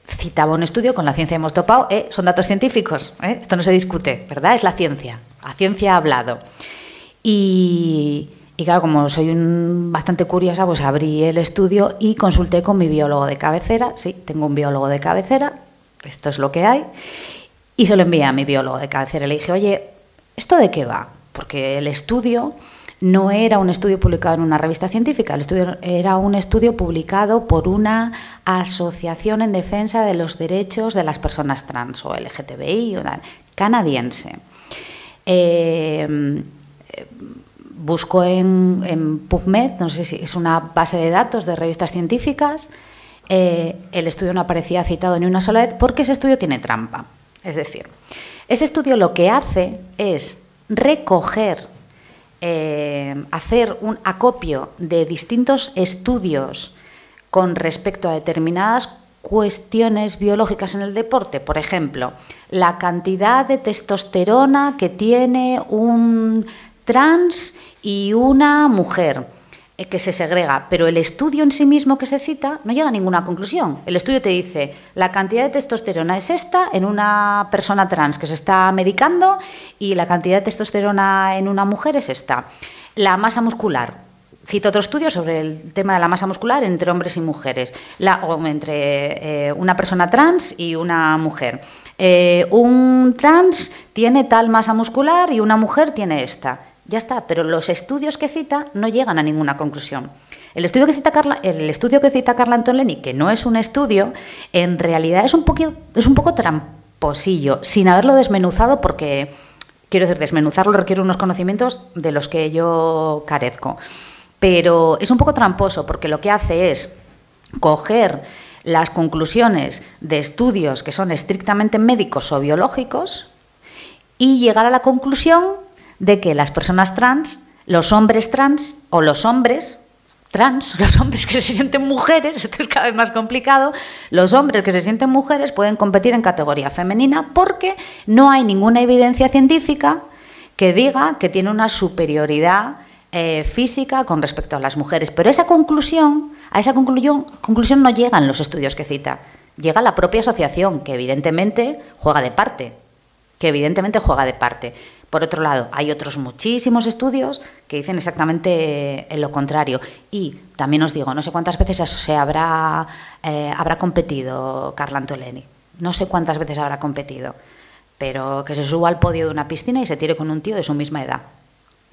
citaba un estudio, con la ciencia hemos topado, son datos científicos, esto no se discute, ¿verdad? Es la ciencia ha hablado. Y claro, como soy bastante curiosa, pues abrí el estudio y consulté con mi biólogo de cabecera. Sí, tengo un biólogo de cabecera, esto es lo que hay. Y se lo envié a mi biólogo de cabecera. Le dije, oye, ¿esto de qué va? Porque el estudio no era un estudio publicado en una revista científica, el estudio era un estudio publicado por una asociación en defensa de los derechos de las personas trans o LGTBI, canadiense. Busco en PubMed, no sé si es una base de datos de revistas científicas, el estudio no aparecía citado ni una sola vez porque ese estudio tiene trampa. Es decir, ese estudio lo que hace es recoger, hacer un acopio de distintos estudios con respecto a determinadas cuestiones biológicas en el deporte. Por ejemplo, la cantidad de testosterona que tiene un trans y una mujer, que se segrega, pero el estudio en sí mismo que se cita no llega a ninguna conclusión. El estudio te dice, la cantidad de testosterona es esta en una persona trans que se está medicando y la cantidad de testosterona en una mujer es esta. La masa muscular. Cito otro estudio sobre el tema de la masa muscular entre hombres y mujeres, o entre una persona trans y una mujer. Un trans tiene tal masa muscular y una mujer tiene esta. Ya está, pero los estudios que cita no llegan a ninguna conclusión. El estudio que cita Carla Antonelli, que no es un estudio, en realidad es un poco tramposillo, sin haberlo desmenuzado, porque, quiero decir, desmenuzarlo requiere unos conocimientos de los que yo carezco. Pero es un poco tramposo, porque lo que hace es coger las conclusiones de estudios que son estrictamente médicos o biológicos y llegar a la conclusión de que las personas trans, los hombres trans o los hombres trans, los hombres que se sienten mujeres, esto es cada vez más complicado, los hombres que se sienten mujeres pueden competir en categoría femenina porque no hay ninguna evidencia científica que diga que tiene una superioridad física con respecto a las mujeres. Pero a esa conclusión no llegan los estudios que cita, llega la propia asociación, que evidentemente juega de parte. Por otro lado, hay otros muchísimos estudios que dicen exactamente lo contrario. Y también os digo, no sé cuántas veces habrá competido Carla Antonelli. No sé cuántas veces habrá competido. Pero que se suba al podio de una piscina y se tire con un tío de su misma edad,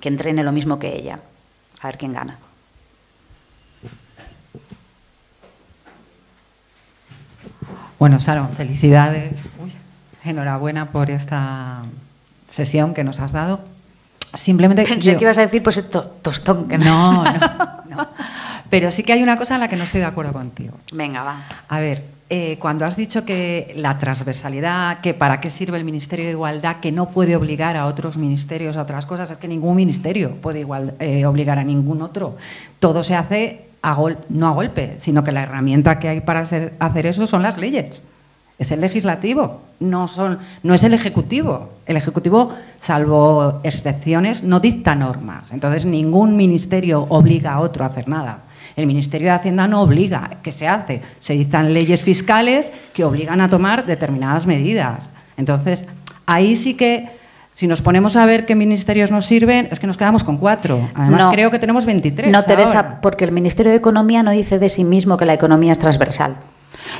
que entrene lo mismo que ella. A ver quién gana. Bueno, Sharon, felicidades. Enhorabuena por esta sesión que nos has dado. Simplemente pensé que ibas a decir, pues tostón. Que no. Pero sí que hay una cosa en la que no estoy de acuerdo contigo. Venga, va. A ver, cuando has dicho que la transversalidad, que para qué sirve el Ministerio de Igualdad, que no puede obligar a otros ministerios a otras cosas, es que ningún ministerio puede obligar a ningún otro. Todo se hace no a golpe, sino que la herramienta que hay para hacer eso son las leyes. Es el legislativo, no es el ejecutivo. El ejecutivo, salvo excepciones, no dicta normas. Entonces, ningún ministerio obliga a otro a hacer nada. El Ministerio de Hacienda no obliga. ¿Qué se hace? Se dictan leyes fiscales que obligan a tomar determinadas medidas. Entonces, ahí sí que, si nos ponemos a ver qué ministerios nos sirven, es que nos quedamos con 4. Además, creo que tenemos 23. No, Teresa, porque el Ministerio de Economía no dice de sí mismo que la economía es transversal.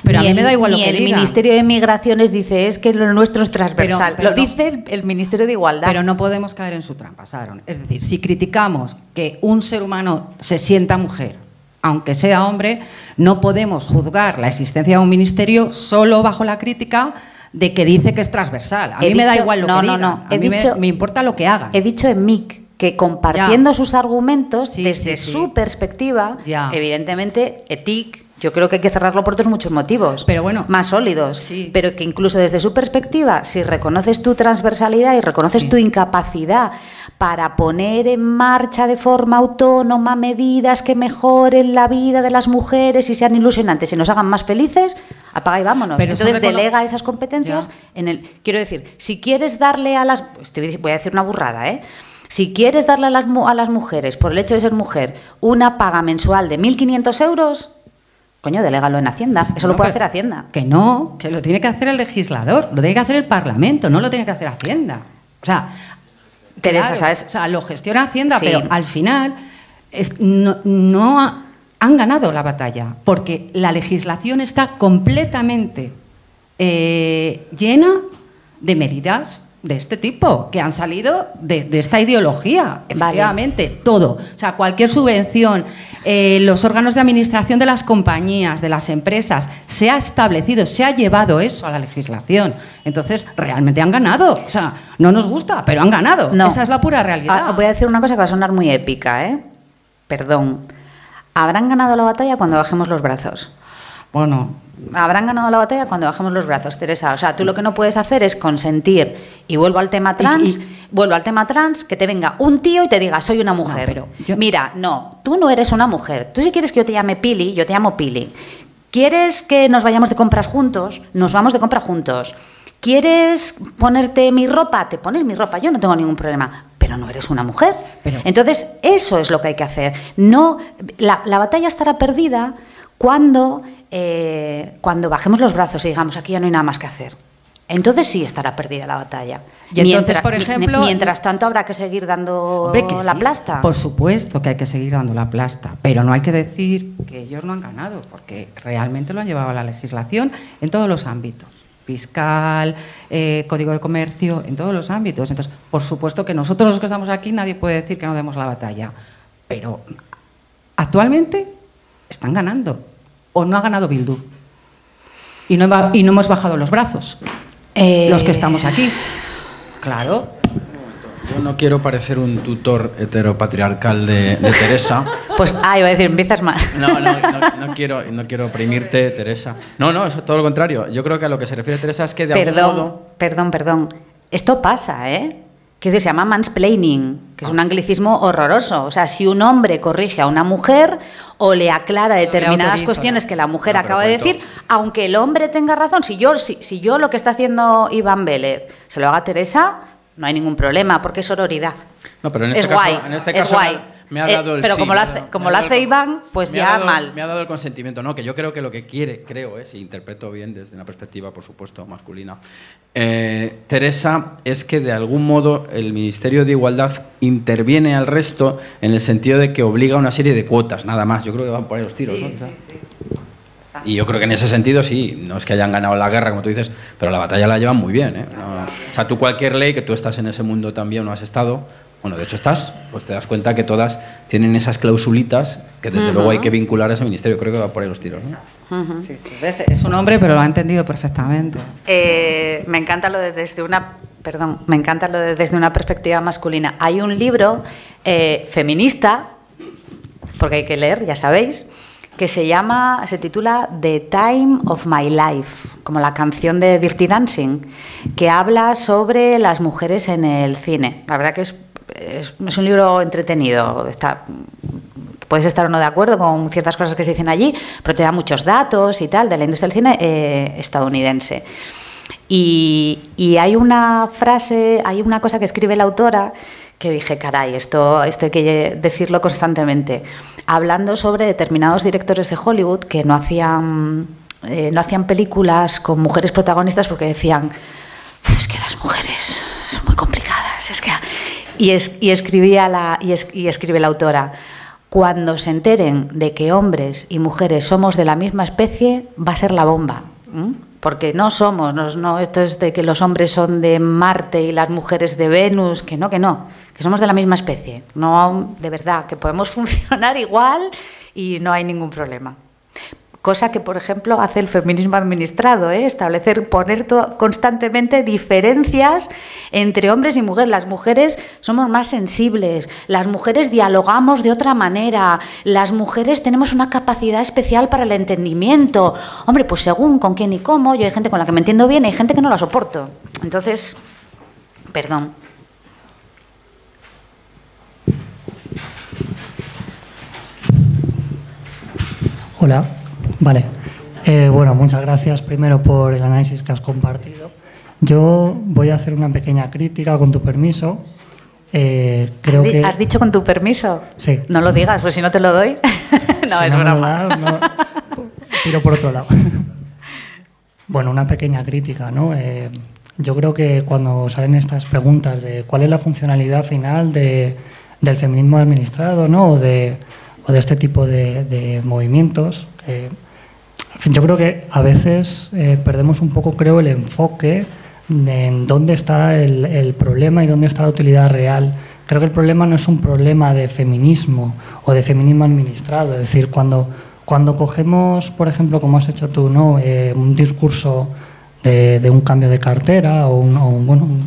Pero a mí me da igual lo que el digan. Ministerio de Migraciones dice es que lo nuestro es transversal. Pero lo dice el Ministerio de Igualdad. Pero no podemos caer en su trampa, Sharon. Es decir, si criticamos que un ser humano se sienta mujer, aunque sea hombre, no podemos juzgar la existencia de un ministerio solo bajo la crítica de que dice que es transversal. A mí me da igual lo que digan. No. A mí me importa lo que hagan. He dicho en MIC que compartiendo sus argumentos, Sí, desde sí. su perspectiva, Ya. evidentemente, ETIC, yo creo que hay que cerrarlo por otros muchos motivos, Pero bueno, más sólidos, sí. pero que incluso desde su perspectiva, si reconoces tu transversalidad y reconoces Sí. tu incapacidad para poner en marcha de forma autónoma medidas que mejoren la vida de las mujeres y sean ilusionantes y nos hagan más felices, apaga y vámonos. Pero eso entonces recono- delega esas competencias Ya. en el... Quiero decir, si quieres darle a las... Voy a decir una burrada, ¿eh? Si quieres darle a las mujeres, por el hecho de ser mujer, una paga mensual de 1.500 euros, coño, delégalo en Hacienda. Eso lo puede hacer Hacienda. Que no, que lo tiene que hacer el legislador, lo tiene que hacer el Parlamento, no lo tiene que hacer Hacienda. O sea, Teresa, claro, ¿sabes? O sea, lo gestiona Hacienda, Sí. pero al final han ganado la batalla, porque la legislación está completamente llena de medidas de este tipo, que han salido de esta ideología, efectivamente, todo. O sea, cualquier subvención, los órganos de administración de las compañías, de las empresas, se ha establecido, se ha llevado eso a la legislación. Entonces, realmente han ganado. O sea, no nos gusta, pero han ganado. No. Esa es la pura realidad. Voy a decir una cosa que va a sonar muy épica, ¿eh? Perdón. Habrán ganado la batalla cuando bajemos los brazos. Bueno, Habrán ganado la batalla cuando bajemos los brazos, Teresa. O sea, tú lo que no puedes hacer es consentir, y vuelvo al tema trans, que te venga un tío y te diga, soy una mujer. pero yo- Mira, no, tú no eres una mujer. Tú si quieres que yo te llame Pili, yo te llamo Pili. ¿Quieres que nos vayamos de compras juntos? Nos vamos de compras juntos. ¿Quieres ponerte mi ropa? Te pones mi ropa, yo no tengo ningún problema. Pero no eres una mujer. Pero- Entonces, eso es lo que hay que hacer. No, la batalla estará perdida cuando bajemos los brazos y digamos, aquí ya no hay nada más que hacer. Entonces sí estará perdida la batalla. Y entonces, por ejemplo, mientras tanto habrá que seguir dando hombre, que la sí, plasta. Por supuesto que hay que seguir dando la plasta, pero no hay que decir que ellos no han ganado, porque realmente lo han llevado a la legislación en todos los ámbitos. Fiscal, Código de Comercio, en todos los ámbitos. Entonces, por supuesto que nosotros los que estamos aquí, nadie puede decir que no demos la batalla. Pero actualmente están ganando. O no ha ganado Bildu. Y no hemos bajado los brazos. Los que estamos aquí. Claro. Yo no quiero parecer un tutor heteropatriarcal de Teresa. Pues, iba a decir, empiezas mal. No quiero oprimirte, Teresa. No, eso es todo lo contrario. Yo creo que a lo que se refiere Teresa es que de algún modo... Perdón. Esto pasa, ¿eh? Que se llama mansplaining, que es un anglicismo horroroso. O sea, si un hombre corrige a una mujer o le aclara determinadas autoriza, cuestiones que la mujer No, pero acaba de cuento. decir, aunque el hombre tenga razón, si yo lo que está haciendo Iván Vélez se lo haga a Teresa, no hay ningún problema, porque es sororidad. No, pero en Es este caso, guay, en este es caso guay. me ha dado el pero sí, como me lo ha hace, dado- como me ha lo dado hace el- Iván, pues me ya ha dado- mal. Me ha dado el consentimiento, no, que yo creo que lo que quiere, si interpreto bien desde una perspectiva, por supuesto, masculina, Teresa, es que de algún modo el Ministerio de Igualdad interviene al resto en el sentido de que obliga a una serie de cuotas, nada más. Yo creo que van por ahí los tiros, ¿no? Y yo creo que en ese sentido sí, no es que hayan ganado la guerra, como tú dices, pero la batalla la llevan muy bien, ¿eh? No, o sea, tú cualquier ley, que tú estás en ese mundo también, no has estado, bueno, de hecho estás, pues te das cuenta que todas tienen esas clausulitas que desde luego hay que vincular a ese ministerio. Creo que va por ahí los tiros, ¿no? Sí, ¿ves? Es un hombre, pero lo ha entendido perfectamente. Me encanta lo de desde una perspectiva masculina. Hay un libro feminista, porque hay que leer, ya sabéis, que se titula The Time of My Life, como la canción de Dirty Dancing, que habla sobre las mujeres en el cine. La verdad que es un libro entretenido. Puedes estar o no de acuerdo con ciertas cosas que se dicen allí, pero te da muchos datos y tal de la industria del cine estadounidense. Y hay una frase, hay una cosa que escribe la autora que dije, caray, esto hay que decirlo constantemente, hablando sobre determinados directores de Hollywood que no hacían películas con mujeres protagonistas porque decían, es que las mujeres son muy complicadas, es que... Y escribe la autora, Cuando se enteren de que hombres y mujeres somos de la misma especie, va a ser la bomba. Porque no somos, no, esto es de que los hombres son de Marte y las mujeres de Venus, que no, que somos de la misma especie. No, de verdad, que podemos funcionar igual y no hay ningún problema. Cosa que, por ejemplo, hace el feminismo administrado, establecer, poner constantemente diferencias entre hombres y mujeres. Las mujeres somos más sensibles, las mujeres dialogamos de otra manera, las mujeres tenemos una capacidad especial para el entendimiento. Hombre, pues según con quién y cómo, yo hay gente con la que me entiendo bien y hay gente que no la soporto. Entonces, perdón. Hola. Vale. Bueno, muchas gracias primero por el análisis que has compartido. Yo voy a hacer una pequeña crítica, con tu permiso. Creo que... ¿Has dicho con tu permiso? Sí. No lo digas, pues si no te lo doy. No, si es no broma. No, tiro por otro lado. Bueno, una pequeña crítica, ¿no? Yo creo que cuando salen estas preguntas de cuál es la funcionalidad final del feminismo administrado, ¿no? o de este tipo de movimientos, yo creo que a veces perdemos un poco, creo, el enfoque en dónde está el problema y dónde está la utilidad real. Creo que el problema no es un problema de feminismo o de feminismo administrado. Es decir, cuando cogemos, por ejemplo, como has hecho tú, ¿no? Un discurso de un cambio de cartera o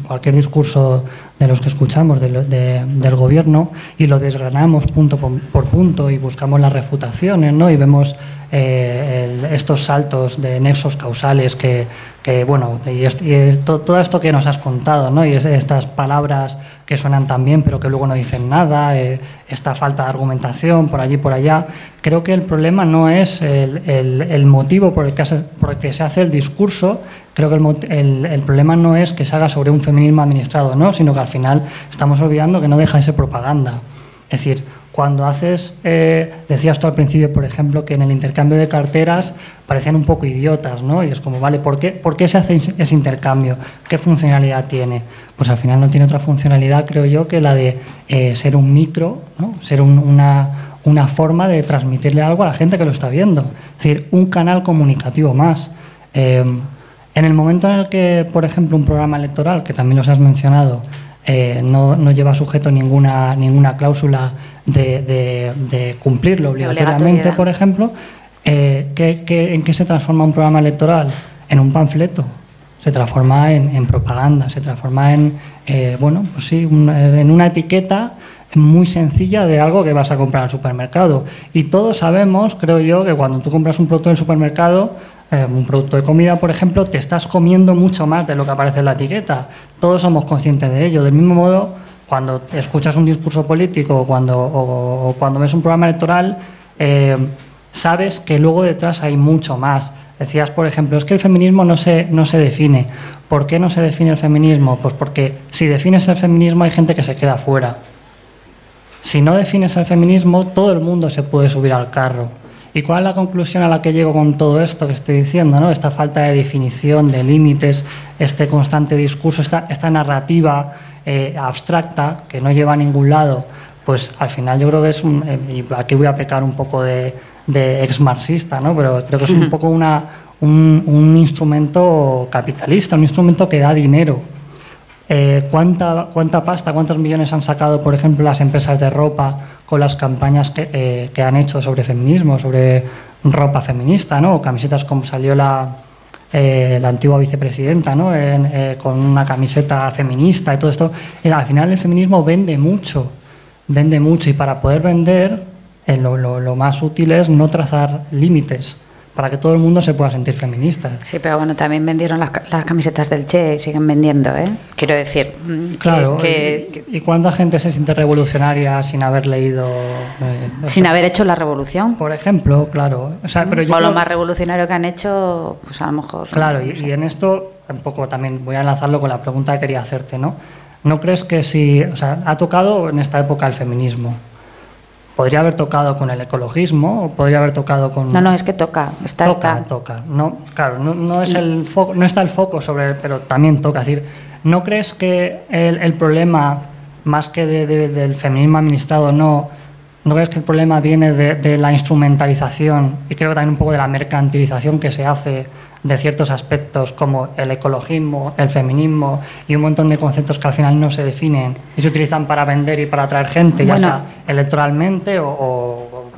cualquier discurso de los que escuchamos del gobierno y lo desgranamos punto por punto y buscamos las refutaciones, ¿no? Y vemos estos saltos de nexos causales todo esto que nos has contado, ¿no? Y estas palabras que suenan tan bien pero que luego no dicen nada, esta falta de argumentación por allí por allá. Creo que el problema no es el motivo por el que se hace el discurso. Creo que el problema no es que se haga sobre un feminismo administrado, ¿no? Sino que al final estamos olvidando que no deja de ser propaganda. Es decir, cuando decías tú al principio, por ejemplo, que en el intercambio de carteras parecían un poco idiotas, ¿no? Y es como, vale, ¿por qué se hace ese intercambio? ¿Qué funcionalidad tiene? Pues al final no tiene otra funcionalidad, creo yo, que la de ser un micro, ¿no? Ser una forma de transmitirle algo a la gente que lo está viendo. Es decir, un canal comunicativo más. En el momento en el que, por ejemplo, un programa electoral, que también los has mencionado, no lleva sujeto ninguna cláusula de cumplirlo obligatoriamente, por ejemplo, ¿en qué se transforma un programa electoral? En un panfleto, se transforma en propaganda, se transforma en una etiqueta muy sencilla de algo que vas a comprar al supermercado. Y todos sabemos, creo yo, que cuando tú compras un producto en el supermercado, un producto de comida, por ejemplo, te estás comiendo mucho más de lo que aparece en la etiqueta. Todos somos conscientes de ello. Del mismo modo, cuando escuchas un discurso político o cuando ves un programa electoral, sabes que luego detrás hay mucho más. Decías, por ejemplo, es que el feminismo no se define. ¿Por qué no se define el feminismo? Pues porque si defines el feminismo hay gente que se queda fuera. Si no defines el feminismo, todo el mundo se puede subir al carro. ¿Y cuál es la conclusión a la que llego con todo esto que estoy diciendo, ¿no? Esta falta de definición, de límites, este constante discurso, esta narrativa abstracta que no lleva a ningún lado, pues al final yo creo que es y aquí voy a pecar un poco de ex-marxista, ¿no? Pero creo que es un poco un instrumento capitalista, un instrumento que da dinero. ¿Cuánta pasta, cuántos millones han sacado, por ejemplo, las empresas de ropa con las campañas que han hecho sobre feminismo, sobre ropa feminista, ¿no? O camisetas como salió la antigua vicepresidenta, ¿no? Con una camiseta feminista y todo esto. Al final el feminismo vende mucho y para poder vender lo más útil es no trazar límites para que todo el mundo se pueda sentir feminista. Sí, pero bueno, también vendieron las camisetas del Che y siguen vendiendo, ¿eh? Quiero decir... Claro, ¿y cuánta gente se siente revolucionaria sin haber leído...? Sin haber hecho la revolución. Por ejemplo, claro. O sea, pero lo más revolucionario que han hecho, pues a lo mejor... Claro, y en esto, un poco también voy a enlazarlo con la pregunta que quería hacerte, ¿no? ¿No crees que ha tocado en esta época el feminismo? Podría haber tocado con el ecologismo, o podría haber tocado con... No, es que toca. Toca. No, claro, no es el foco, no está el foco sobre, pero también toca. Es decir, ¿no crees que el problema, más que del feminismo administrado, ¿No crees que el problema viene de la instrumentalización y creo que también un poco de la mercantilización que se hace de ciertos aspectos como el ecologismo, el feminismo y un montón de conceptos que al final no se definen y se utilizan para vender y para atraer gente, ya sea electoralmente o...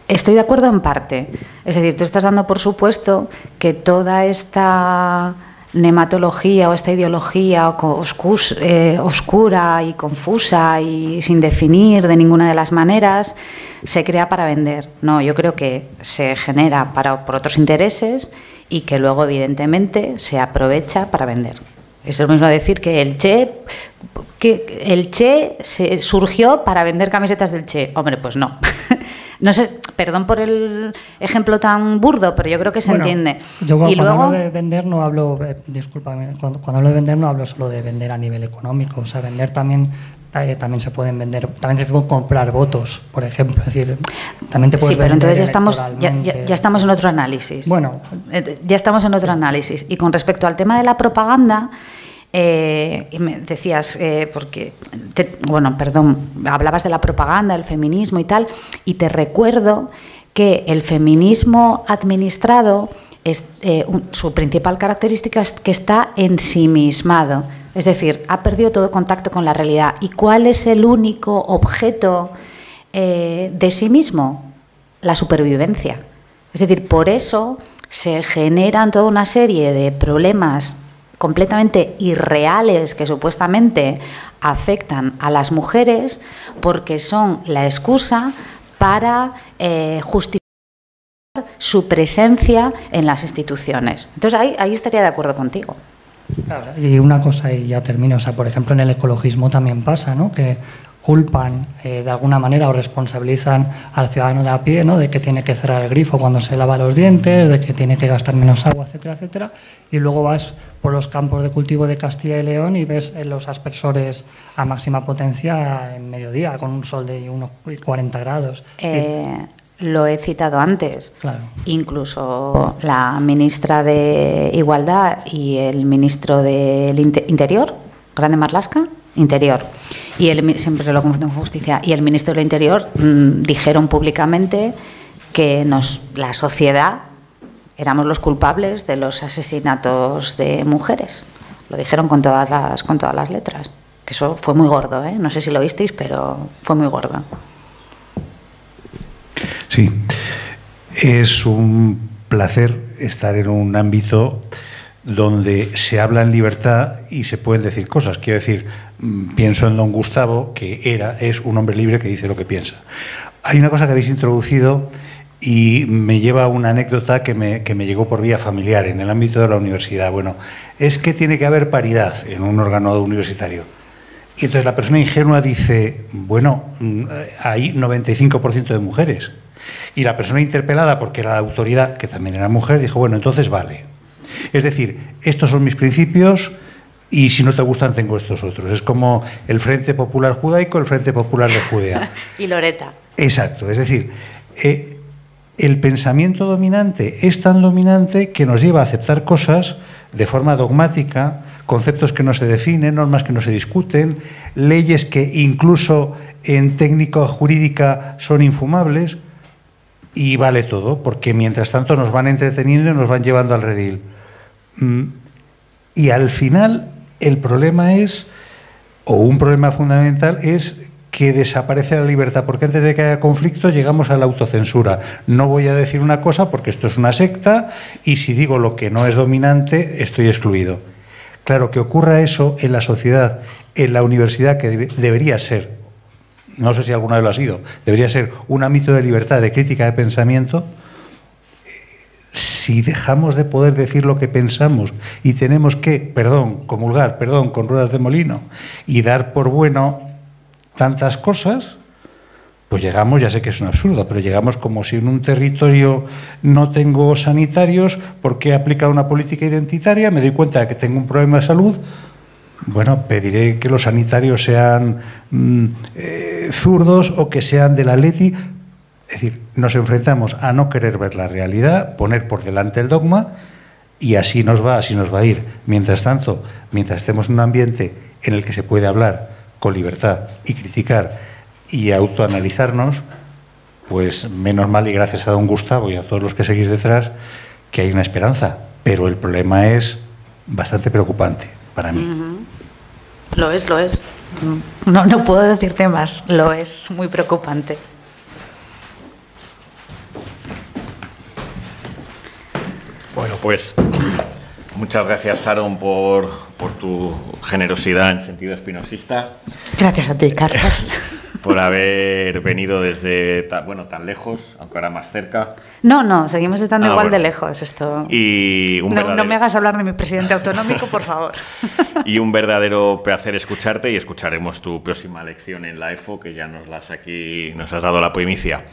Estoy de acuerdo en parte. Es decir, tú estás dando por supuesto que toda esta nematología o esta ideología oscura y confusa y sin definir de ninguna de las maneras se crea para vender. No, yo creo que se genera por otros intereses y que luego evidentemente se aprovecha para vender. Es lo mismo decir que el Che surgió para vender camisetas del Che. Hombre, pues no. No sé, perdón por el ejemplo tan burdo, pero yo creo que se entiende. Yo cuando hablo de vender no hablo, discúlpame, cuando hablo de vender no hablo solo de vender a nivel económico, o sea, vender también se pueden vender, también se pueden comprar votos, por ejemplo, es decir, también te puedes pero vender entonces ya estamos en otro análisis. Bueno, ya estamos en otro análisis. Y con respecto al tema de la propaganda, y me decías, hablabas de la propaganda, el feminismo y tal, y te recuerdo que el feminismo administrado, su principal característica es que está ensimismado, es decir, ha perdido todo contacto con la realidad. ¿Y cuál es el único objeto de sí mismo? La supervivencia. Es decir, por eso se generan toda una serie de problemas completamente irreales que supuestamente afectan a las mujeres porque son la excusa para justificar su presencia en las instituciones. Entonces ahí estaría de acuerdo contigo. Claro, y una cosa y ya termino, o sea, por ejemplo en el ecologismo también pasa, ¿no? Que culpan de alguna manera o responsabilizan al ciudadano de a pie, ¿no? De que tiene que cerrar el grifo cuando se lava los dientes, de que tiene que gastar menos agua, etcétera, etcétera, y luego vas por los campos de cultivo de Castilla y León y ves los aspersores a máxima potencia en mediodía, con un sol de unos 40 grados. Lo he citado antes. Claro. Incluso la ministra de Igualdad y el ministro del Interior, Grande Marlaska, Interior, y siempre lo confundo con Justicia, y el ministro del Interior dijeron públicamente que la sociedad éramos los culpables de los asesinatos de mujeres. Lo dijeron con todas las letras. Que eso fue muy gordo, ¿eh? No sé si lo visteis, pero fue muy gordo. Sí, es un placer estar en un ámbito donde se habla en libertad y se pueden decir cosas. Quiero decir, pienso en don Gustavo, que es un hombre libre que dice lo que piensa. Hay una cosa que habéis introducido y me lleva a una anécdota que me llegó por vía familiar en el ámbito de la universidad. Bueno, es que tiene que haber paridad en un órgano universitario. Y entonces la persona ingenua dice, bueno, hay 95% de mujeres. Y la persona interpelada, porque era la autoridad, que también era mujer, dijo, bueno, entonces vale. Es decir, estos son mis principios y si no te gustan tengo estos otros. Es como el Frente Popular Judaico, el Frente Popular de Judea. Y Loreta. Exacto, es decir, el pensamiento dominante es tan dominante que nos lleva a aceptar cosas de forma dogmática, conceptos que no se definen, normas que no se discuten, leyes que incluso en técnica jurídica son infumables, y vale todo, porque mientras tanto nos van entreteniendo y nos van llevando al redil. Y al final el problema es, o un problema fundamental es que desaparece la libertad, porque antes de que haya conflicto llegamos a la autocensura. No voy a decir una cosa porque esto es una secta y si digo lo que no es dominante estoy excluido. Claro, que ocurra eso en la sociedad, en la universidad, que debería ser, no sé si alguna vez lo ha sido, debería ser un ámbito de libertad, de crítica de pensamiento. Si dejamos de poder decir lo que pensamos y tenemos que, comulgar, con ruedas de molino y dar por bueno tantas cosas, pues llegamos, ya sé que es un absurdo, pero llegamos como si en un territorio no tengo sanitarios porque he aplicado una política identitaria, me doy cuenta de que tengo un problema de salud, bueno, pediré que los sanitarios sean zurdos o que sean del Atleti. Es decir, nos enfrentamos a no querer ver la realidad, poner por delante el dogma y así nos va a ir. Mientras tanto, mientras estemos en un ambiente en el que se puede hablar con libertad y criticar y autoanalizarnos, pues menos mal, y gracias a don Gustavo y a todos los que seguís detrás, que hay una esperanza. Pero el problema es bastante preocupante para mí. Lo es. No puedo decirte más, lo es muy preocupante. Bueno, pues muchas gracias, Sharon, por tu generosidad en sentido espinosista. Gracias a ti, Carlos. Por haber venido desde tan lejos, aunque ahora más cerca. No, seguimos estando igual bueno. de lejos. Esto. Y No me hagas hablar de mi presidente autonómico, por favor. Y un verdadero placer escucharte, y escucharemos tu próxima lección en la EFO, que ya nos has dado la primicia.